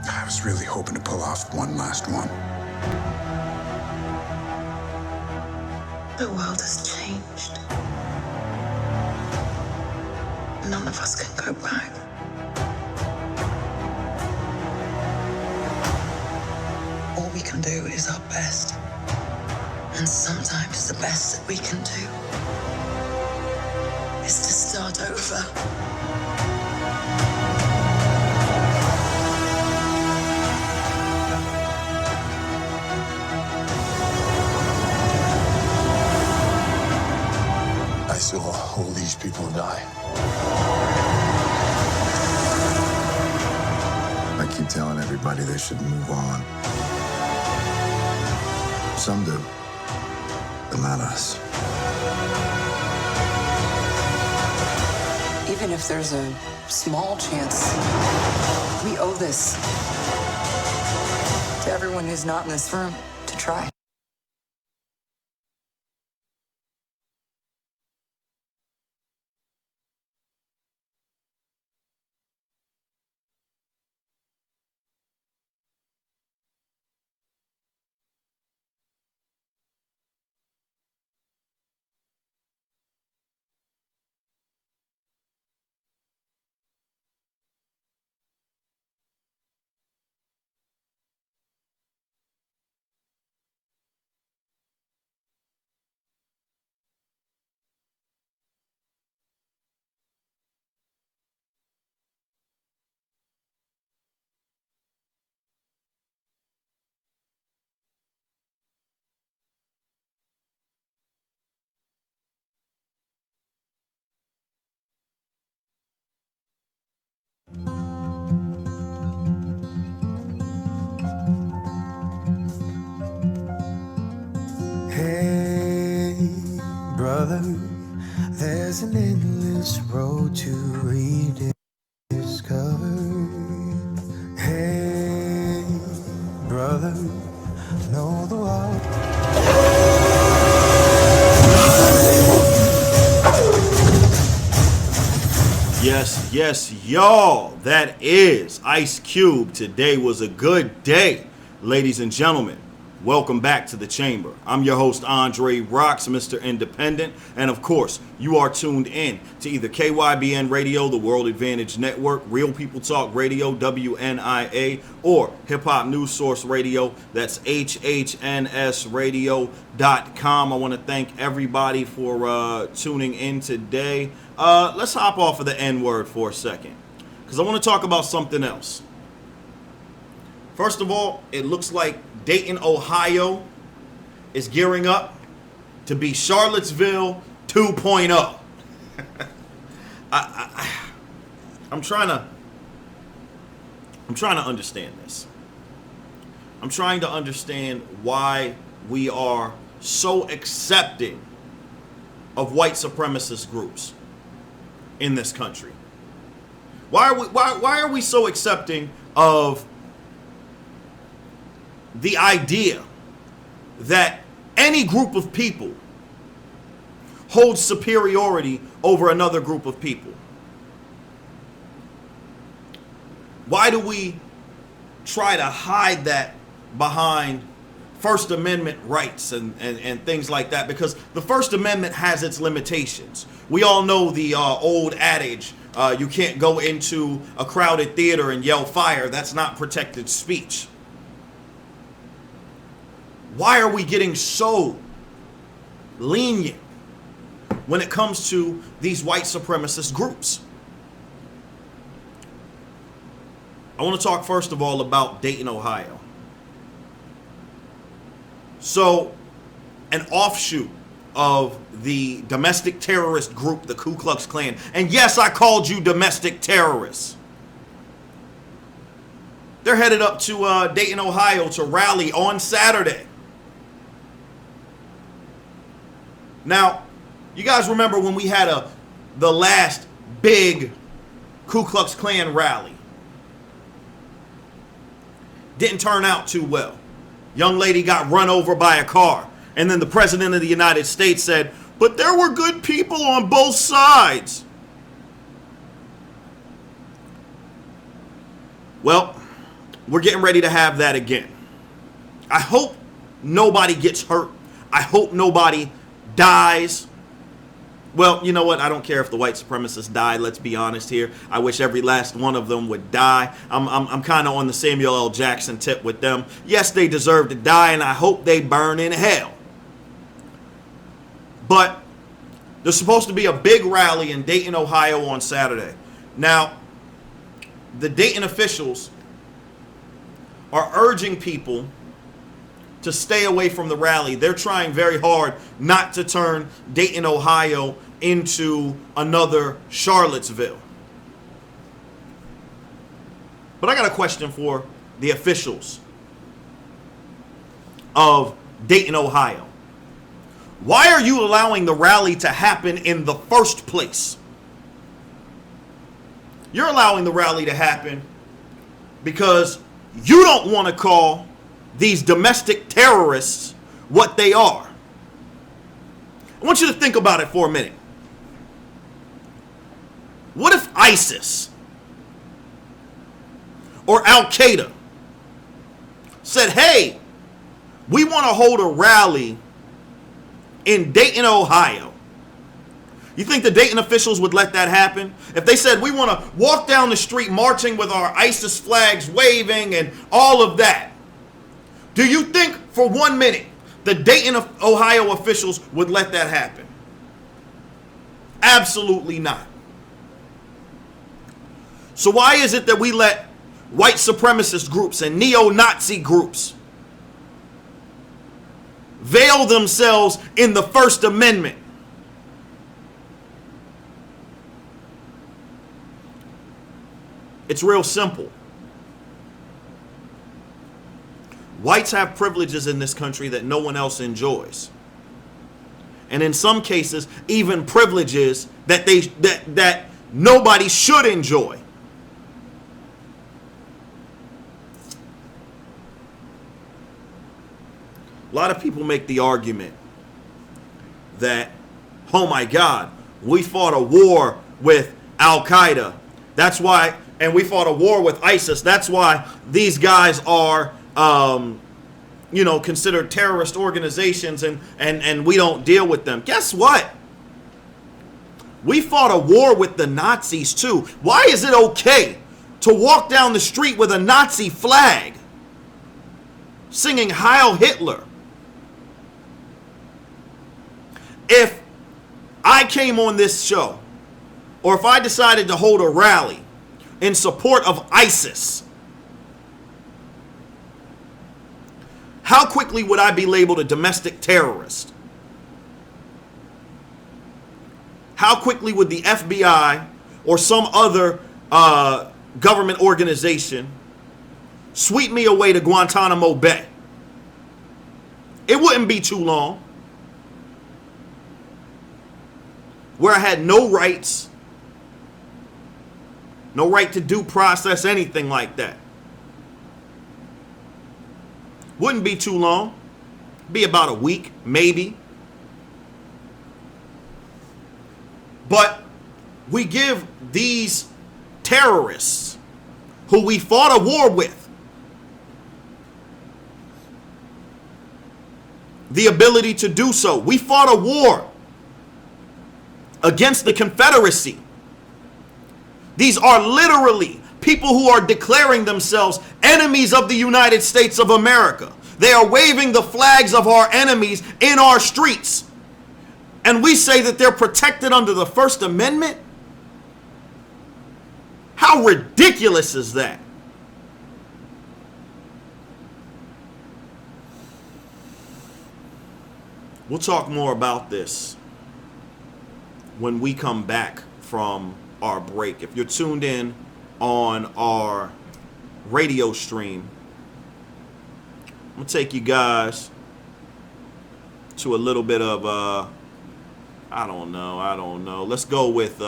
I was really hoping to pull off one last one. The world has changed. None of us can go back. All we can do is our best. And sometimes the best that we can do is to start over. I saw all these people die. I keep telling everybody they should move on. Some do, but not us. Even if there's a small chance, we owe this to everyone who's not in this room to try. Hey, brother, there's an endless road to rediscover. Hey, brother, know the wall. Yes, yes, y'all. That is Ice Cube. Today was a good day, ladies and gentlemen. Welcome back to the chamber. I'm your host, Andre Roxx, Mr. Independent. And of course, you are tuned in to either KYBN Radio, the World Advantage Network, Real People Talk Radio, WNIA, or Hip Hop News Source Radio. That's HHNSradio.com. I want to thank everybody for tuning in today. Let's hop off of the N-word for a second, because I want to talk about something else. First of all, it looks like Dayton, Ohio is gearing up to be Charlottesville 2.0. I'm trying to understand this. I'm trying to understand why we are so accepting of white supremacist groups in this country. Why are we so accepting of the idea that any group of people holds superiority over another group of people? Why do we try to hide that behind First Amendment rights and things like that? Because the First Amendment has its limitations. We all know the old adage, you can't go into a crowded theater and yell fire. That's not protected speech. Why are we getting so lenient when it comes to these white supremacist groups? I want to talk first of all about Dayton, Ohio. So, an offshoot of the domestic terrorist group, the Ku Klux Klan. And yes, I called you domestic terrorists. They're headed up to Dayton, Ohio to rally on Saturday. Now, you guys remember when we had the last big Ku Klux Klan rally. Didn't turn out too well. Young lady got run over by a car. And then the president of the United States said, but there were good people on both sides. Well, we're getting ready to have that again. I hope nobody gets hurt. I hope nobody dies. Well, you know what? I don't care if the white supremacists die. Let's be honest here. I wish every last one of them would die. I'm kind of on the Samuel L. Jackson tip with them. Yes, they deserve to die, and I hope they burn in hell. But there's supposed to be a big rally in Dayton, Ohio on Saturday. Now, the Dayton officials are urging people to stay away from the rally. They're trying very hard not to turn Dayton, Ohio into another Charlottesville. But I got a question for the officials of Dayton, Ohio. Why are you allowing the rally to happen in the first place? You're allowing the rally to happen because you don't want to call these domestic terrorists what they are. I want you to think about it for a minute. What if ISIS or Al-Qaeda said, hey, we want to hold a rally in Dayton, Ohio? You think the Dayton officials would let that happen? If they said, we want to walk down the street marching with our ISIS flags waving and all of that, do you think for 1 minute the Dayton, Ohio officials would let that happen? Absolutely not. So why is it that we let white supremacist groups and neo-Nazi groups veil themselves in the First Amendment? It's real simple. Whites have privileges in this country that no one else enjoys. And in some cases, even privileges that that nobody should enjoy. A lot of people make the argument that, oh my God, we fought a war with Al-Qaeda. That's why, and we fought a war with ISIS. That's why these guys are, considered terrorist organizations and we don't deal with them. Guess what? We fought a war with the Nazis too. Why is it okay to walk down the street with a Nazi flag singing Heil Hitler? If I came on this show, or if I decided to hold a rally in support of ISIS, how quickly would I be labeled a domestic terrorist? How quickly would the FBI or some other government organization sweep me away to Guantanamo Bay? It wouldn't be too long. Where I had no rights, no right to due process, anything like that. Wouldn't be too long. Be about a week, maybe. But we give these terrorists who we fought a war with the ability to do so. We fought a war against the Confederacy. These are literally people who are declaring themselves enemies of the United States of America. They are waving the flags of our enemies in our streets. And we say that they're protected under the First Amendment? How ridiculous is that? We'll talk more about this when we come back from our break. If you're tuned in on our radio stream, I'm gonna take you guys to a little bit of I don't know. Let's go with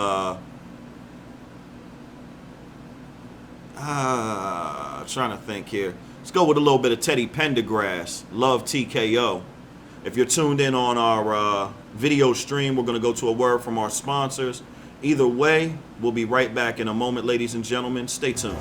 Trying to think here. Let's go with a little bit of Teddy Pendergrass, Love TKO. If you're tuned in on our video stream, we're going to go to a word from our sponsors. Either way, we'll be right back in a moment, ladies and gentlemen. Stay tuned.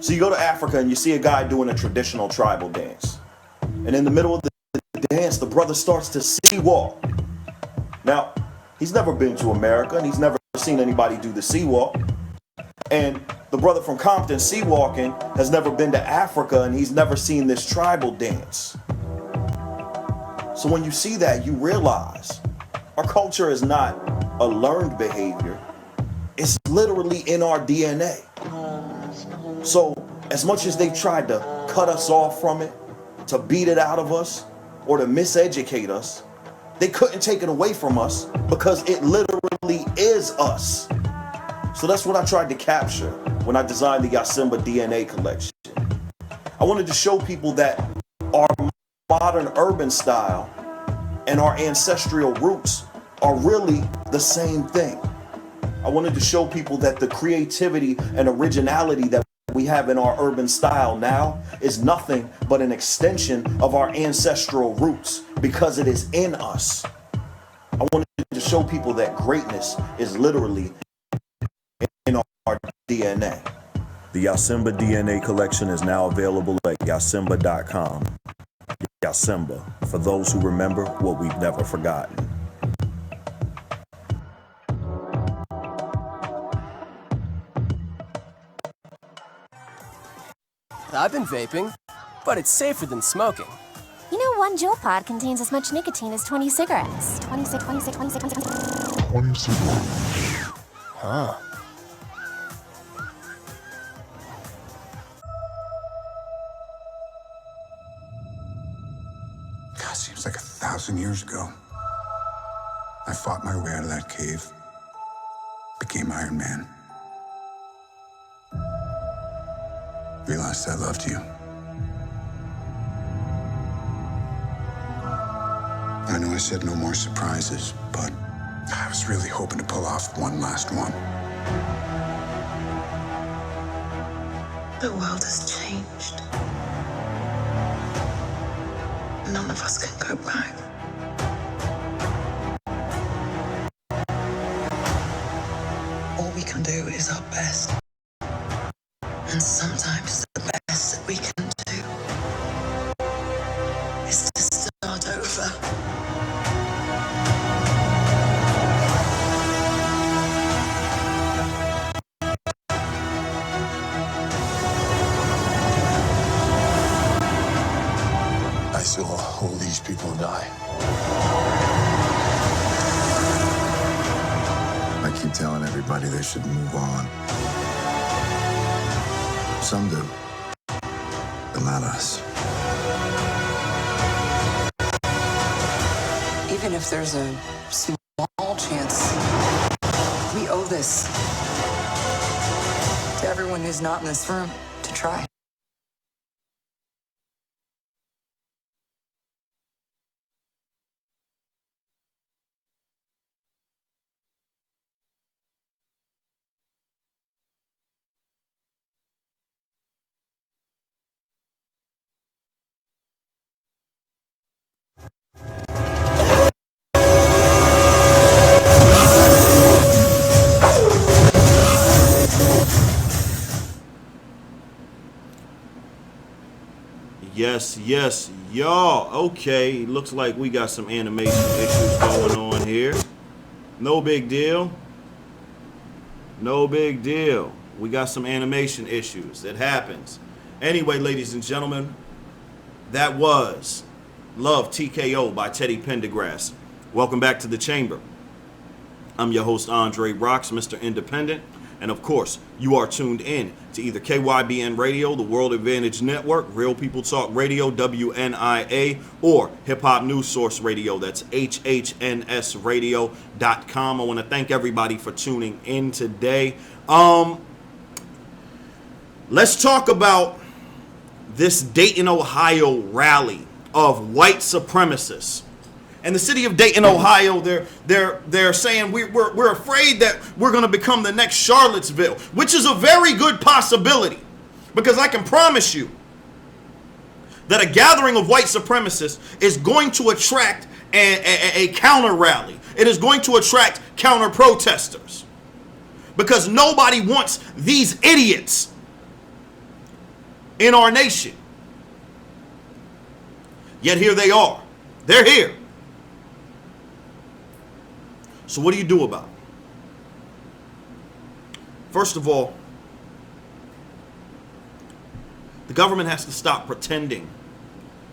So you go to Africa and you see a guy doing a traditional tribal dance. And in the middle of the dance, the brother starts to sea walk. Now, he's never been to America and he's never seen anybody do the sea walk. And the brother from Compton, sea walking, has never been to Africa and he's never seen this tribal dance. So when you see that, you realize our culture is not a learned behavior. It's literally in our DNA. So as much as they've tried to cut us off from it, to beat it out of us, or to miseducate us, they couldn't take it away from us because it literally is us. So that's what I tried to capture when I designed the Yasimba DNA collection. I wanted to show people that our modern urban style and our ancestral roots are really the same thing. I wanted to show people that the creativity and originality that we have in our urban style now is nothing but an extension of our ancestral roots because it is in us. I wanted to show people that greatness is literally in our DNA. The Yasimba DNA collection is now available at yasimba.com. Yasimba, for those who remember what we've never forgotten. I've been vaping, but it's safer than smoking. You know, one Juul pod contains as much nicotine as 20 cigarettes. 26. Huh. God, seems like 1,000 years ago. I fought my way out of that cave, became Iron Man. Realized I loved you. I know I said no more surprises, but I was really hoping to pull off one last one. The world has changed. None of us can go back. All we can do is our best. And sometimes the best that we can do is to start over. I saw all these people die. I keep telling everybody they should move on. Some do, but not us. Even if there's a small chance, we owe this to everyone who's not in this room to try. Yes, y'all. Okay, looks like we got some animation issues going on here. No big deal. No big deal. We got some animation issues. It happens. Anyway, ladies and gentlemen, that was Love TKO by Teddy Pendergrass. Welcome back to the chamber. I'm your host, Andre Roxx, Mr. Independent. And of course, you are tuned in to either KYBN Radio, the World Advantage Network, Real People Talk Radio, WNIA, or Hip Hop News Source Radio. That's HHNSradio.com. I want to thank everybody for tuning in today. Let's talk about this Dayton, Ohio rally of white supremacists. And the city of Dayton, Ohio, they're saying we're afraid that we're going to become the next Charlottesville, which is a very good possibility, because I can promise you that a gathering of white supremacists is going to attract a counter rally. It is going to attract counter protesters, because nobody wants these idiots in our nation. Yet here they are. They're here. So what do you do about it? First of all, the government has to stop pretending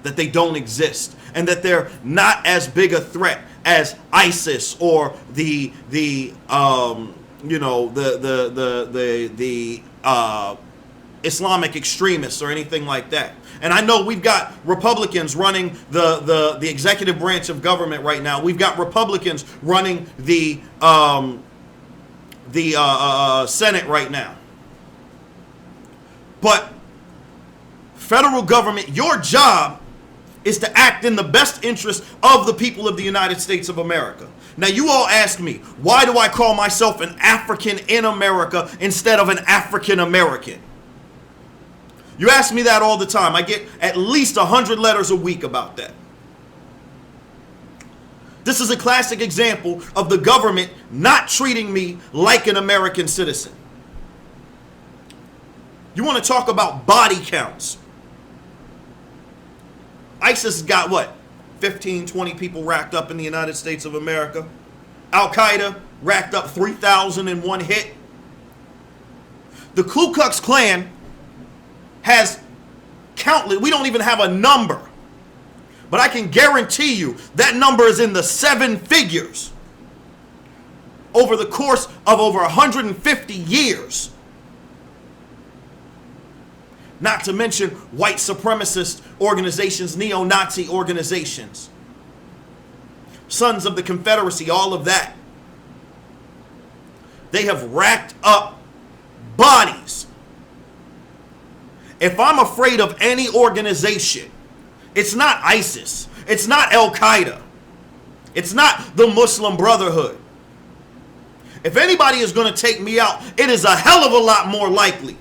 that they don't exist and that they're not as big a threat as ISIS or the Islamic extremists or anything like that. And I know we've got Republicans running the executive branch of government right now. We've got Republicans running the Senate right now. But federal government, your job is to act in the best interest of the people of the United States of America. Now, you all ask me, why do I call myself an African in America instead of an African American? You ask me that all the time. I get at least 100 letters a week about that. This is a classic example of the government not treating me like an American citizen. You want to talk about body counts? ISIS has got what? 15, 20 people racked up in the United States of America. Al-Qaeda racked up 3,000 in one hit. The Ku Klux Klan has countless, we don't even have a number, but I can guarantee you that number is in the 7 figures over the course of over 150 years. Not to mention white supremacist organizations, neo-Nazi organizations, Sons of the Confederacy, all of that. They have racked up bodies. If I'm afraid of any organization, it's not ISIS. It's not Al-Qaeda. It's not the Muslim Brotherhood. If anybody is going to take me out, it is a hell of a lot more likely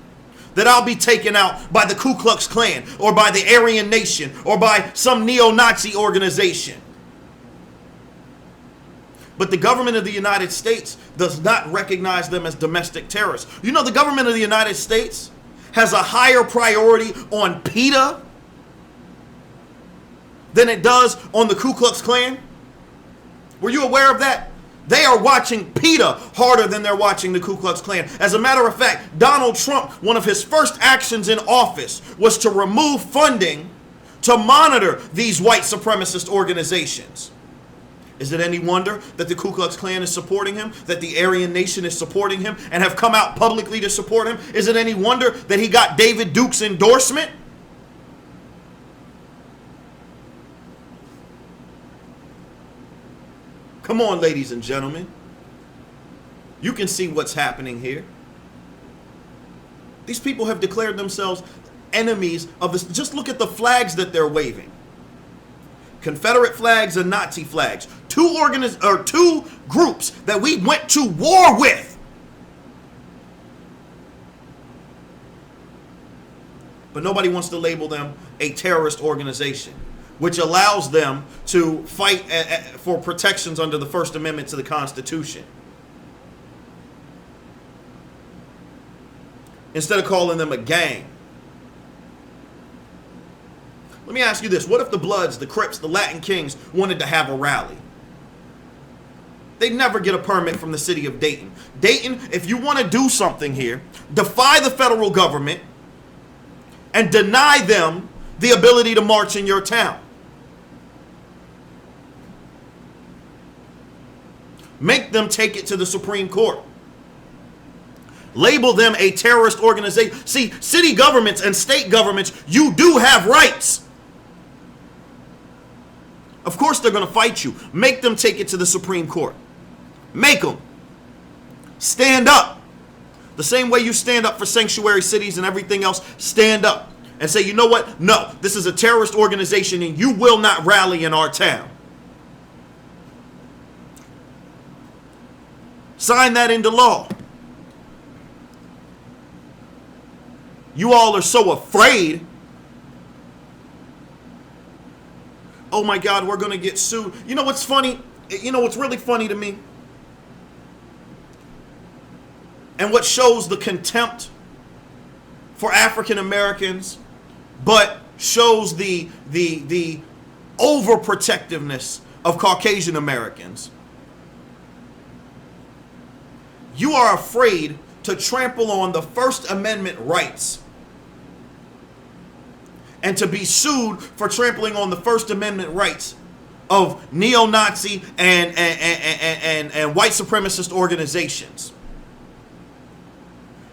that I'll be taken out by the Ku Klux Klan or by the Aryan Nation or by some neo-Nazi organization. But the government of the United States does not recognize them as domestic terrorists. You know, the government of the United States has a higher priority on PETA than it does on the Ku Klux Klan. Were you aware of that? They are watching PETA harder than they're watching the Ku Klux Klan. As a matter of fact, Donald Trump, one of his first actions in office was to remove funding to monitor these white supremacist organizations. Is it any wonder that the Ku Klux Klan is supporting him, that the Aryan Nation is supporting him, and have come out publicly to support him? Is it any wonder that he got David Duke's endorsement? Come on, ladies and gentlemen. You can see what's happening here. These people have declared themselves enemies of this. Just look at the flags that they're waving. Confederate flags and Nazi flags. Two groups that we went to war with. But nobody wants to label them a terrorist organization, which allows them to fight for protections under the First Amendment to the Constitution. Instead of calling them a gang. Let me ask you this. What if the Bloods, the Crips, the Latin Kings wanted to have a rally? They never get a permit from the city of Dayton. Dayton, if you want to do something here, defy the federal government and deny them the ability to march in your town. Make them take it to the Supreme Court. Label them a terrorist organization. See, city governments and state governments, you do have rights. Of course they're going to fight you. Make them take it to the Supreme Court. Make them. Stand up. The same way you stand up for sanctuary cities and everything else, stand up and say, you know what? No, this is a terrorist organization and you will not rally in our town. Sign that into law. You all are so afraid. Oh my God, we're going to get sued. You know what's funny? You know what's really funny to me? And what shows the contempt for African Americans, but shows the overprotectiveness of Caucasian Americans. You are afraid to trample on the First Amendment rights and to be sued for trampling on the First Amendment rights of neo-Nazi and white supremacist organizations.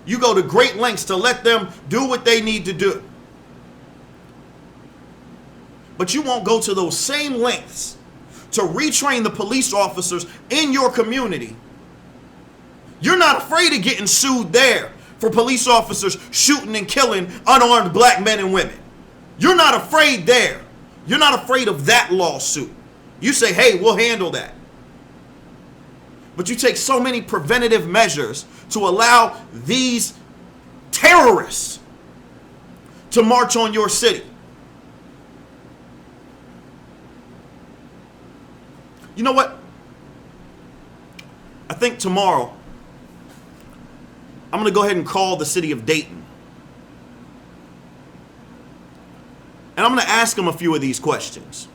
You go to great lengths to let them do what they need to do. But you won't go to those same lengths to retrain the police officers in your community. You're not afraid of getting sued there for police officers shooting and killing unarmed black men and women. You're not afraid there. You're not afraid of that lawsuit. You say, hey, we'll handle that. But you take so many preventative measures to allow these terrorists to march on your city. You know what? I think tomorrow I'm going to go ahead and call the city of Dayton. And I'm going to ask them a few of these questions.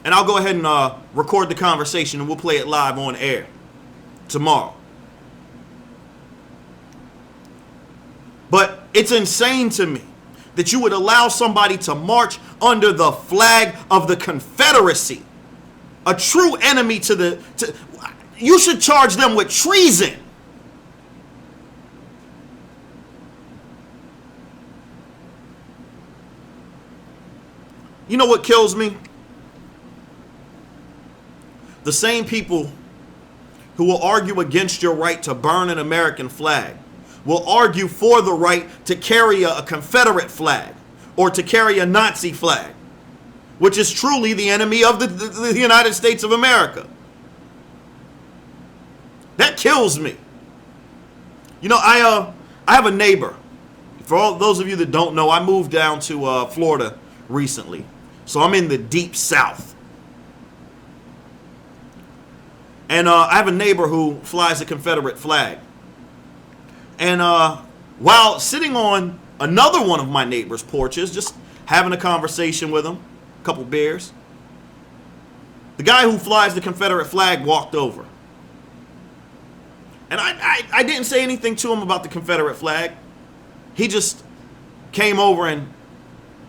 And I'll go ahead and record the conversation and we'll play it live on air tomorrow. But it's insane to me that you would allow somebody to march under the flag of the Confederacy, a true enemy to the... You should charge them with treason. You know what kills me? The same people who will argue against your right to burn an American flag will argue for the right to carry a Confederate flag or to carry a Nazi flag, which is truly the enemy of the United States of America. That kills me. You know, I have a neighbor. For all those of you that don't know, I moved down to Florida recently. So I'm in the deep South. And I have a neighbor who flies a Confederate flag. And while sitting on another one of my neighbor's porches, just having a conversation with him, a couple beers, the guy who flies the Confederate flag walked over. And I didn't say anything to him about the Confederate flag. He just came over and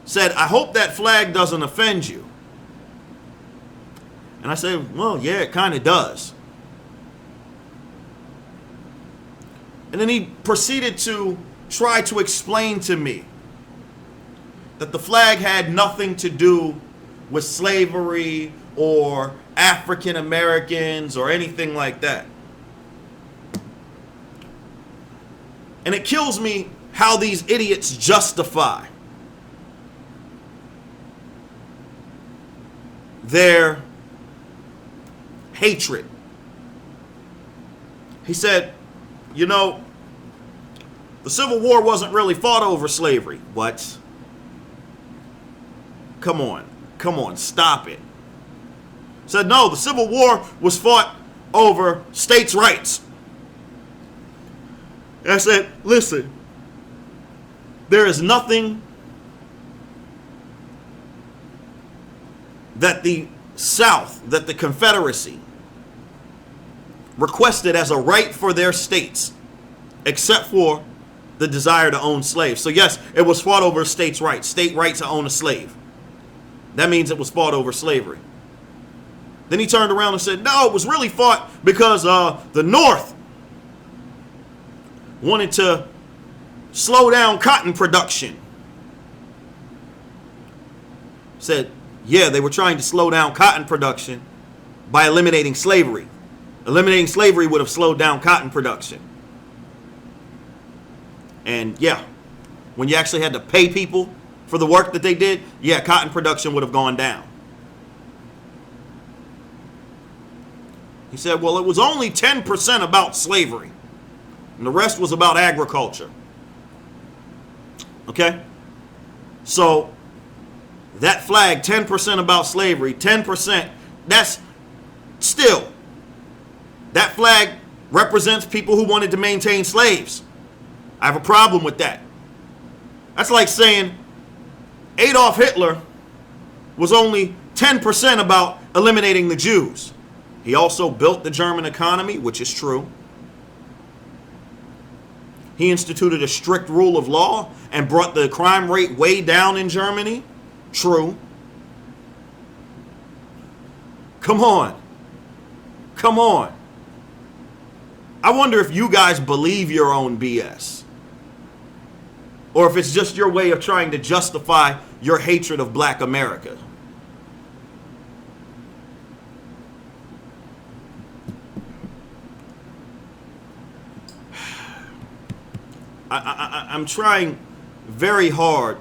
said, I hope that flag doesn't offend you. And I said, well, yeah, it kind of does. And then he proceeded to try to explain to me that the flag had nothing to do with slavery or African Americans or anything like that. And it kills me how these idiots justify their hatred. He said, you know, the Civil War wasn't really fought over slavery. What? Come on, stop it. Said, no, the Civil War was fought over states' rights. And I said, listen, there is nothing that the South that the Confederacy requested as a right for their states, except for the desire to own slaves. So yes, it was fought over states' rights, state rights to own a slave. That means it was fought over slavery. Then he turned around and said, no, it was really fought because the North wanted to slow down cotton production. Said, yeah, they were trying to slow down cotton production by eliminating slavery. Eliminating slavery would have slowed down cotton production. And yeah, when you actually had to pay people for the work that they did, yeah, cotton production would have gone down. He said, well, it was only 10% about slavery, and the rest was about agriculture. Okay? So that flag, 10% about slavery, 10%, that's still, that flag represents people who wanted to maintain slaves. I have a problem with that. That's like saying Adolf Hitler was only 10% about eliminating the Jews. He also built the German economy, which is true. He instituted a strict rule of law and brought the crime rate way down in Germany. True. Come on. Come on. I wonder if you guys believe your own BS. Or if it's just your way of trying to justify your hatred of Black America. I'm trying very hard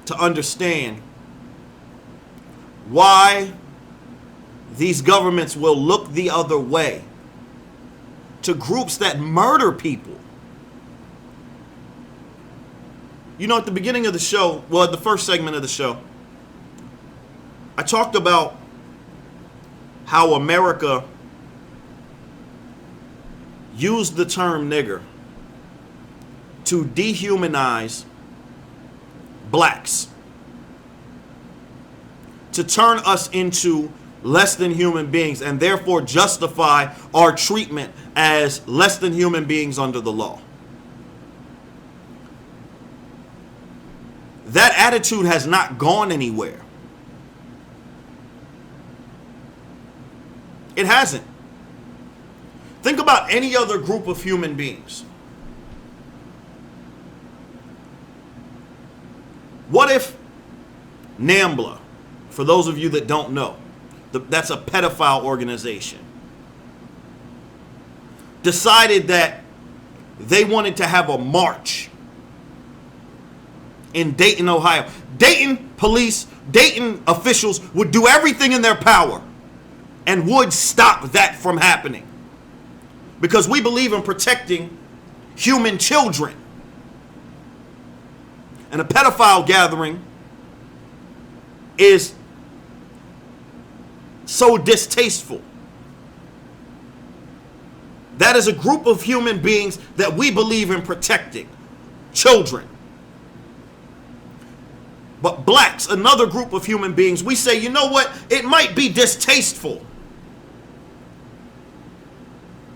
to understand why these governments will look the other way to groups that murder people. You know, at the beginning of the show, well, at the first segment of the show, I talked about how America used the term nigger to dehumanize blacks, to turn us into less than human beings, and therefore justify our treatment as less than human beings under the law. That attitude has not gone anywhere. It hasn't. Think about any other group of human beings. What if NAMBLA, for those of you that don't know, that's a pedophile organization, decided that they wanted to have a march in Dayton, Ohio. Dayton police, Dayton officials would do everything in their power and would stop that from happening. Because we believe in protecting human children. And a pedophile gathering is so distasteful. That is a group of human beings that we believe in protecting. Children. But blacks, another group of human beings, we say, you know what? It might be distasteful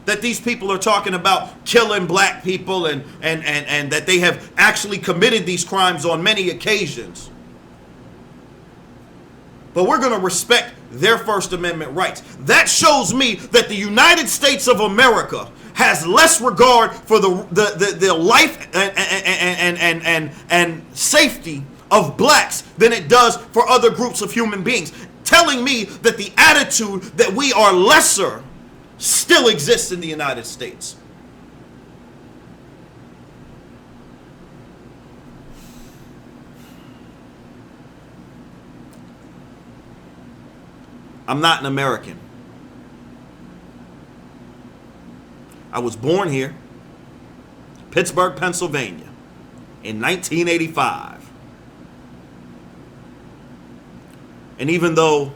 that these people are talking about killing black people and that they have actually committed these crimes on many occasions. But we're going to respect their First Amendment rights. That shows me that the United States of America has less regard for the life and safety of blacks than it does for other groups of human beings. Telling me that the attitude that we are lesser still exists in the United States. I'm not an American. I was born here, Pittsburgh, Pennsylvania, in 1985. And even though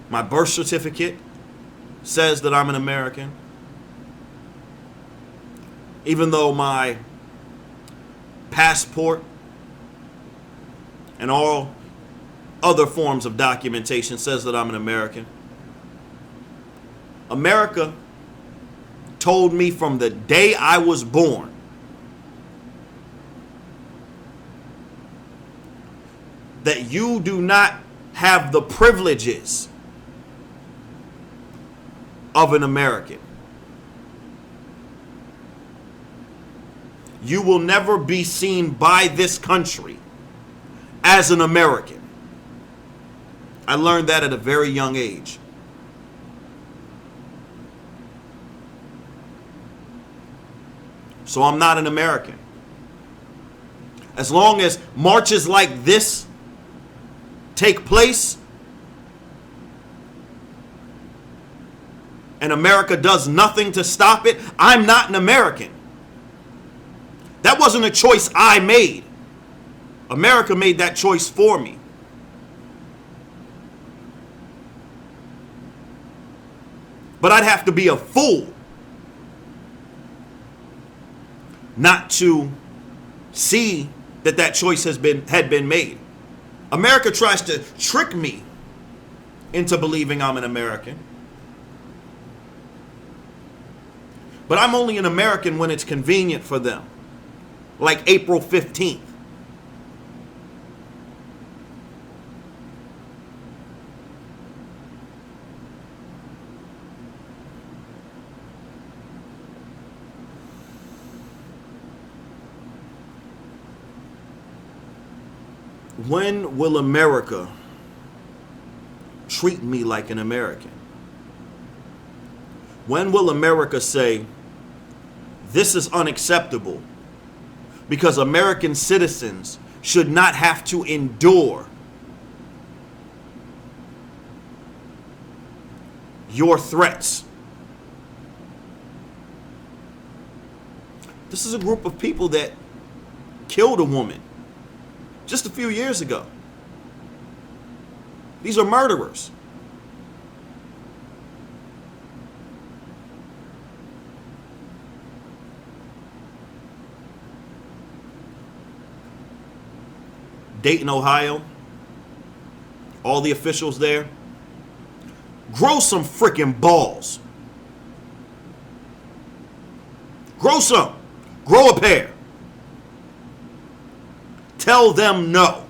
my birth certificate says that I'm an American, even though my passport and all other forms of documentation says that I'm an American. America told me from the day I was born that you do not have the privileges of an American. You will never be seen by this country as an American. I learned that at a very young age. So I'm not an American. As long as marches like this take place and America does nothing to stop it, I'm not an American. That wasn't a choice I made. America made that choice for me. But I'd have to be a fool not to see that that choice had been made. America tries to trick me into believing I'm an American. But I'm only an American when it's convenient for them. Like April 15th. When will America treat me like an American? When will America say, this is unacceptable because American citizens should not have to endure your threats? This is a group of people that killed a woman just a few years ago. These are murderers. Dayton, Ohio, all the officials there, grow some freaking balls. Grow some. Grow a pair. Tell them no.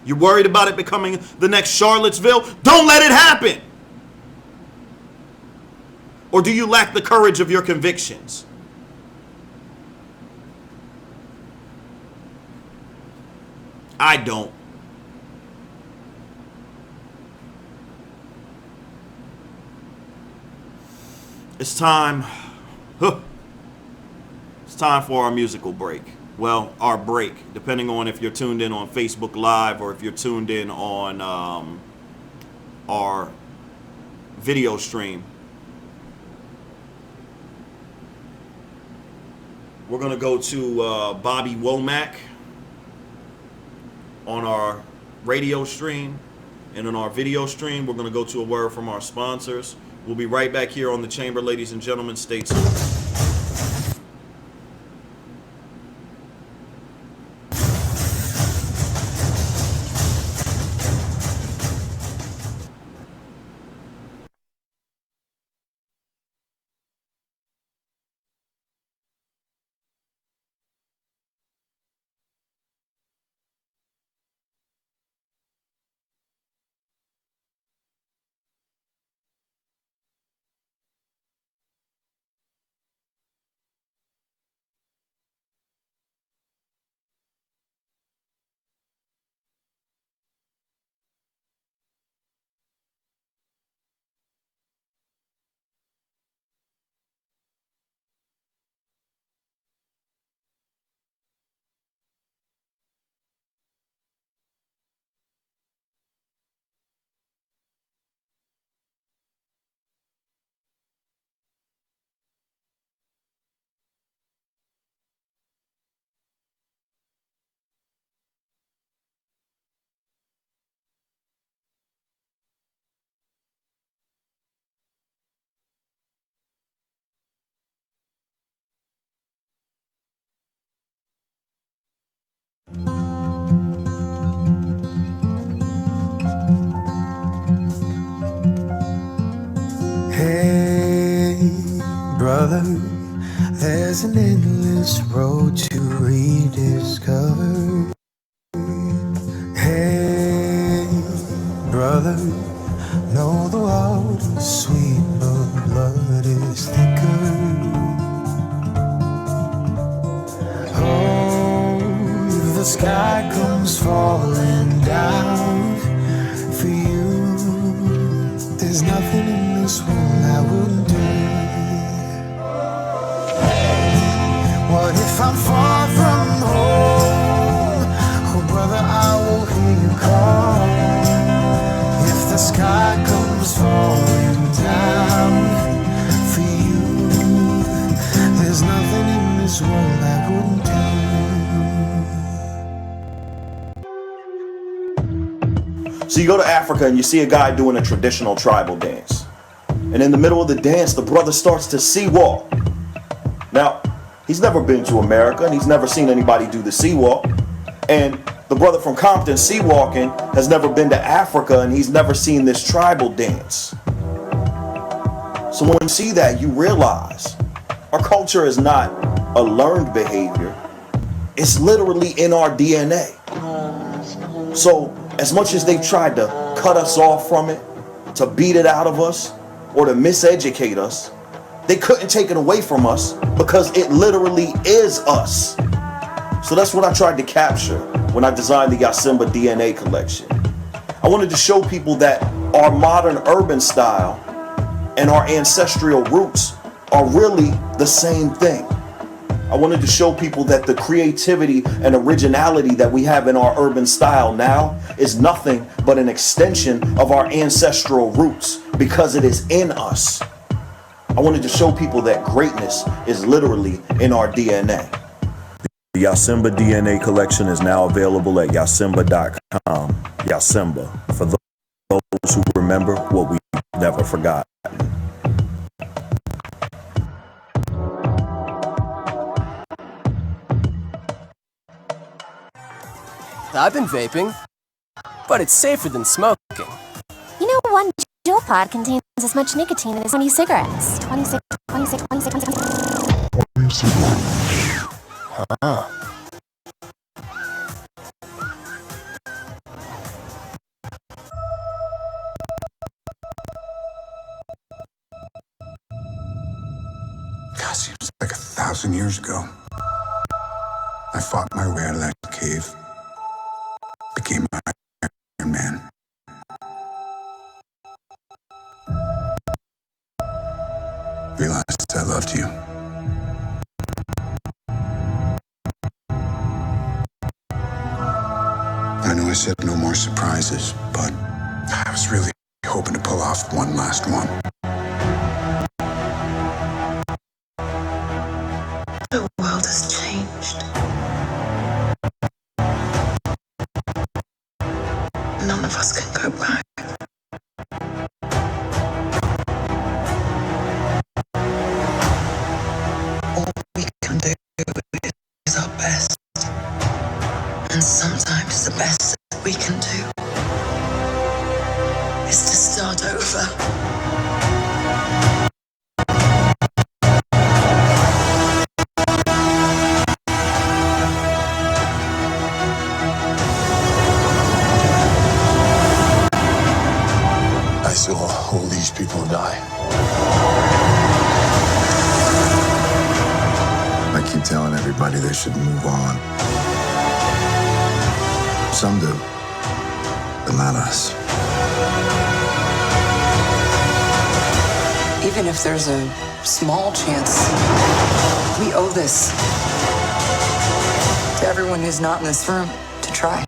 You're worried about it becoming the next Charlottesville? Don't let it happen. Or do you lack the courage of your convictions? I don't. It's time. It's time for our musical break. Well, our break, depending on if you're tuned in on Facebook Live or if you're tuned in on our video stream. We're going to go to Bobby Womack on our radio stream, and on our video stream, we're going to go to a word from our sponsors. We'll be right back here on the Chamber, ladies and gentlemen. Stay tuned. brother, there's an endless road to rediscover. Hey, brother, know the water's sweet, but blood is thicker. Oh, the sky comes falling down for you. There's nothing in this world I wouldn't do. What if I'm far from home? Oh, brother, I will hear you call. If the sky comes falling down for you, there's nothing in this world I wouldn't do. So you go to Africa and you see a guy doing a traditional tribal dance. And in the middle of the dance, the brother starts to sea walk. Now, he's never been to America and he's never seen anybody do the sea walk. And the brother from Compton sea walking has never been to Africa and he's never seen this tribal dance. So when you see that, you realize our culture is not a learned behavior. It's literally in our DNA. So as much as they've tried to cut us off from it, to beat it out of us, or to miseducate us, they couldn't take it away from us because it literally is us. So that's what I tried to capture when I designed the Yasimba DNA collection. I wanted to show people that our modern urban style and our ancestral roots are really the same thing. I wanted to show people that the creativity and originality that we have in our urban style now is nothing but an extension of our ancestral roots because it is in us. I wanted to show people that greatness is literally in our DNA. The Yasimba DNA collection is now available at yasimba.com. Yasimba, for those who remember what we never forgot. I've been vaping, but it's safer than smoking. You know, one Juul pod contains as much nicotine as 20 cigarettes. 26. Huh. God, seems like 1,000 years ago. I fought my way out of that cave. Became Iron Man. Realized I loved you. I know I said no more surprises, but I was really hoping to pull off one last one. The world has changed. None of us can go back. All we can do is our best. And sometimes the best that we can do is to start over. I saw all these people die. I keep telling everybody they should move on. Some do, but not us. Even if there's a small chance, we owe this to everyone who's not in this room to try.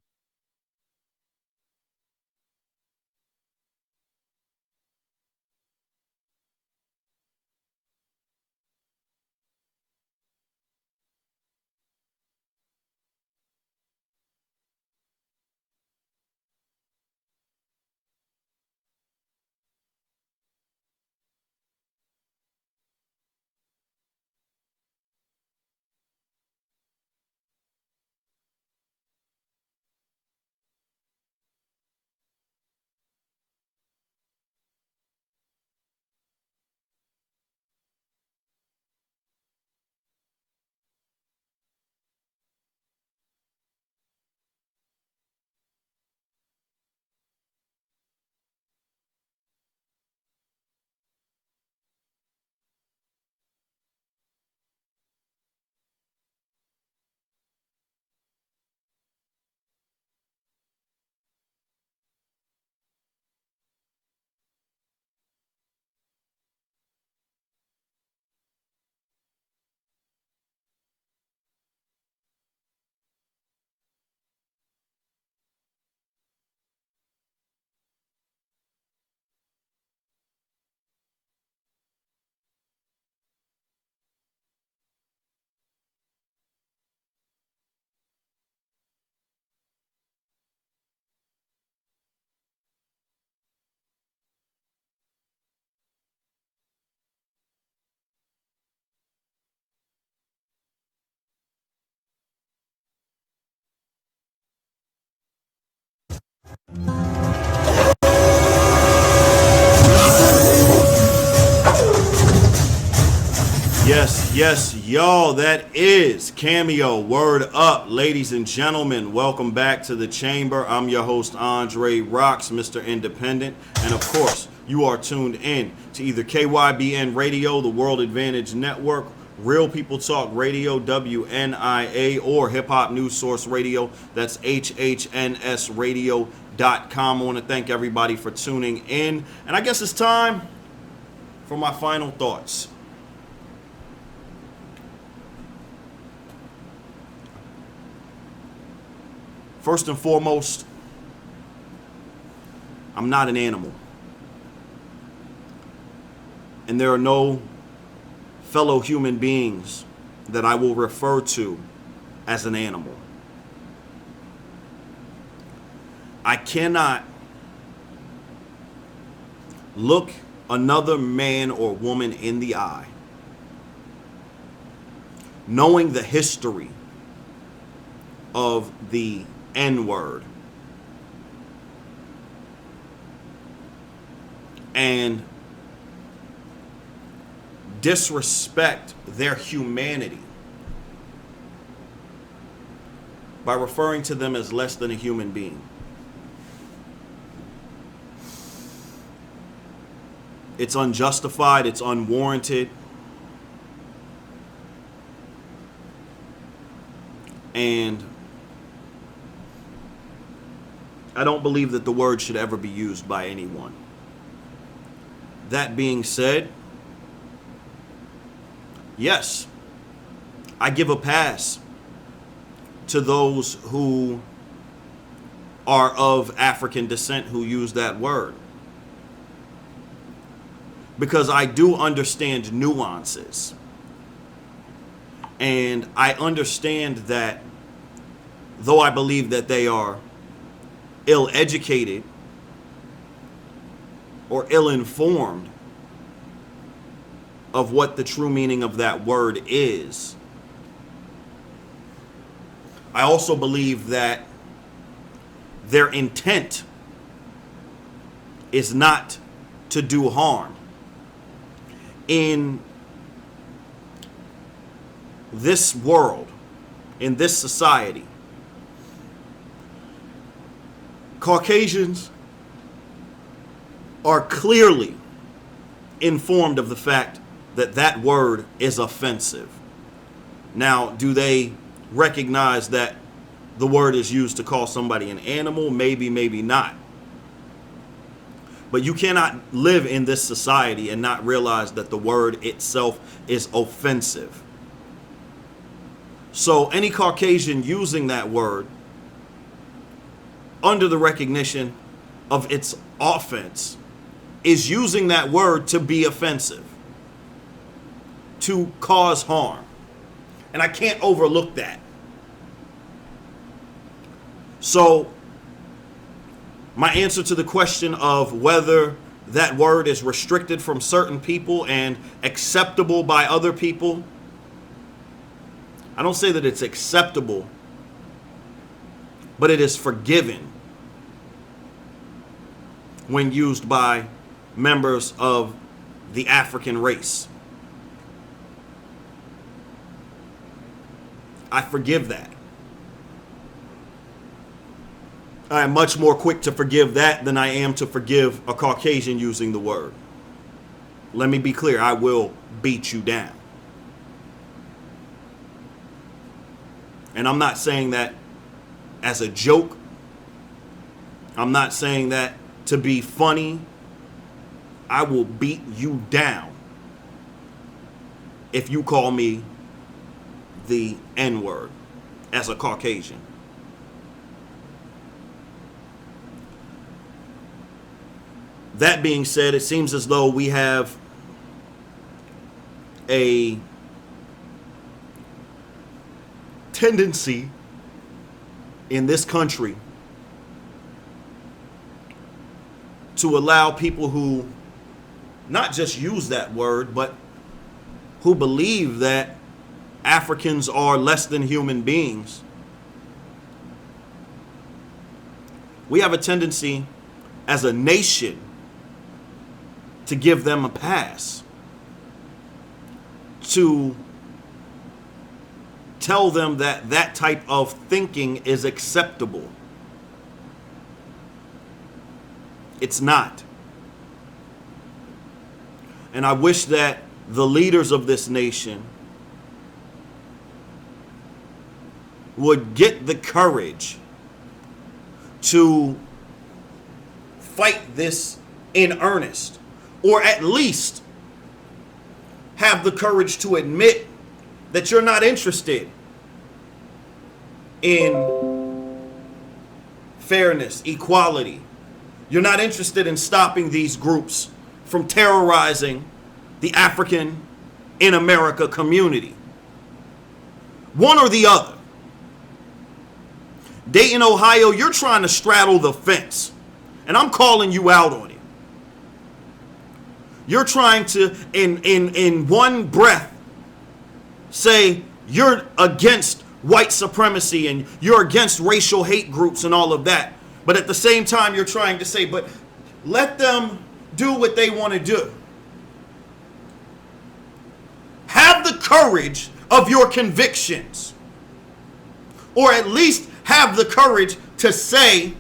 Yes, y'all, that is Cameo. Word up, ladies and gentlemen. Welcome back to the chamber. I'm your host, Andre Roxx, Mr. Independent. And of course, you are tuned in to either KYBN Radio, the World Advantage Network, Real People Talk Radio, WNIA, or Hip Hop News Source Radio. That's HHNSradio.com. I want to thank everybody for tuning in. And I guess it's time for my final thoughts. First and foremost, I'm not an animal. And there are no fellow human beings that I will refer to as an animal. I cannot look another man or woman in the eye, knowing the history of the N-word, and disrespect their humanity by referring to them as less than a human being. It's unjustified, it's unwarranted, and I don't believe that the word should ever be used by anyone. That being said, yes, I give a pass to those who are of African descent who use that word, because I do understand nuances, and I understand that though I believe that they are ill-educated or ill-informed of what the true meaning of that word is, I also believe that their intent is not to do harm. In this world, in this society, Caucasians are clearly informed of the fact that that word is offensive. Now, do they recognize that the word is used to call somebody an animal? Maybe, maybe not. But you cannot live in this society and not realize that the word itself is offensive. So any Caucasian using that word under the recognition of its offense is using that word to be offensive, to cause harm. And I can't overlook that. So my answer to the question of whether that word is restricted from certain people and acceptable by other people, I don't say that it's acceptable, but it is forgiven when used by members of the African race. I forgive that. I am much more quick to forgive that than I am to forgive a Caucasian using the word. Let me be clear, I will beat you down. And I'm not saying that as a joke. I'm not saying that to be funny. I will beat you down if you call me the N-word as a Caucasian. That being said, it seems as though we have a tendency in this country to allow people who not just use that word, but who believe that Africans are less than human beings. We have a tendency as a nation to give them a pass, to tell them that that type of thinking is acceptable. It's not. And I wish that the leaders of this nation would get the courage to fight this in earnest, or at least have the courage to admit that you're not interested in fairness, equality. You're not interested in stopping these groups from terrorizing the African in America community. One or the other. Dayton, Ohio, you're trying to straddle the fence, and I'm calling you out on it. You're trying to, in one breath, say you're against white supremacy and you're against racial hate groups and all of that. But at the same time, you're trying to say, but let them do what they want to do. Have the courage of your convictions. Or at least have the courage to say,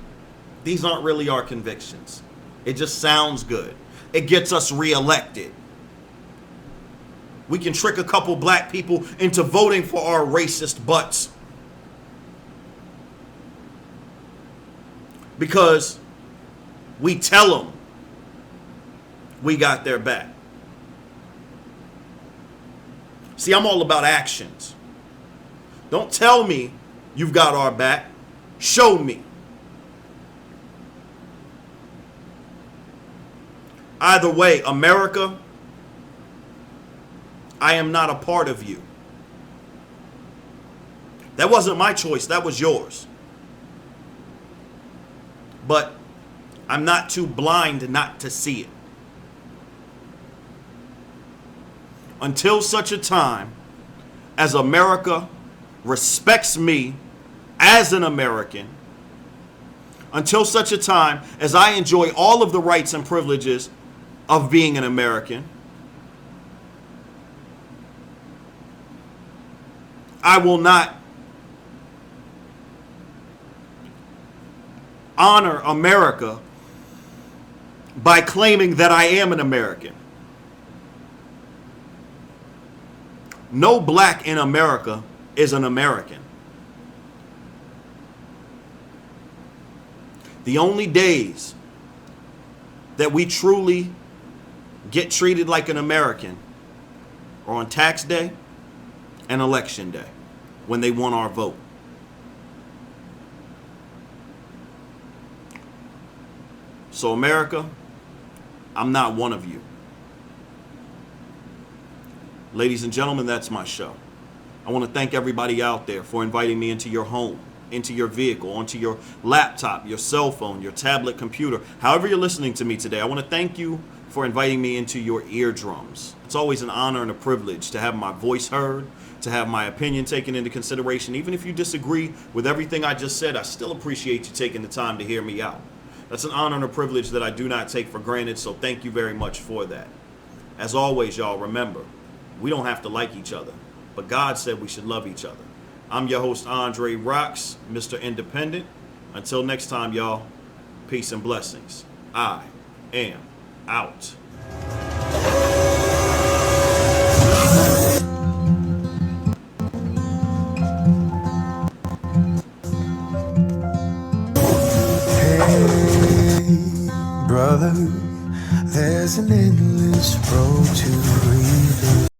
these aren't really our convictions. It just sounds good. It gets us reelected. We can trick a couple black people into voting for our racist butts. Because we tell them we got their back. See, I'm all about actions. Don't tell me you've got our back. Show me. Either way, America, I am not a part of you. That wasn't my choice. That was yours. But I'm not too blind not to see it. Until such a time as America respects me as an American, until such a time as I enjoy all of the rights and privileges of being an American, I will not honor America by claiming that I am an American. No black in America is an American. The only days that we truly get treated like an American are on tax day and election day, when they want our vote. So America, I'm not one of you. Ladies and gentlemen, that's my show. I want to thank everybody out there for inviting me into your home, into your vehicle, onto your laptop, your cell phone, your tablet, computer, however you're listening to me today. I want to thank you for inviting me into your eardrums. It's always an honor and a privilege to have my voice heard, to have my opinion taken into consideration. Even if you disagree with everything I just said, I still appreciate you taking the time to hear me out. That's an honor and a privilege that I do not take for granted, so thank you very much for that. As always, y'all, remember, we don't have to like each other, but God said we should love each other. I'm your host, Andre Roxx, Mr. Independent. Until next time, y'all, peace and blessings. I am out.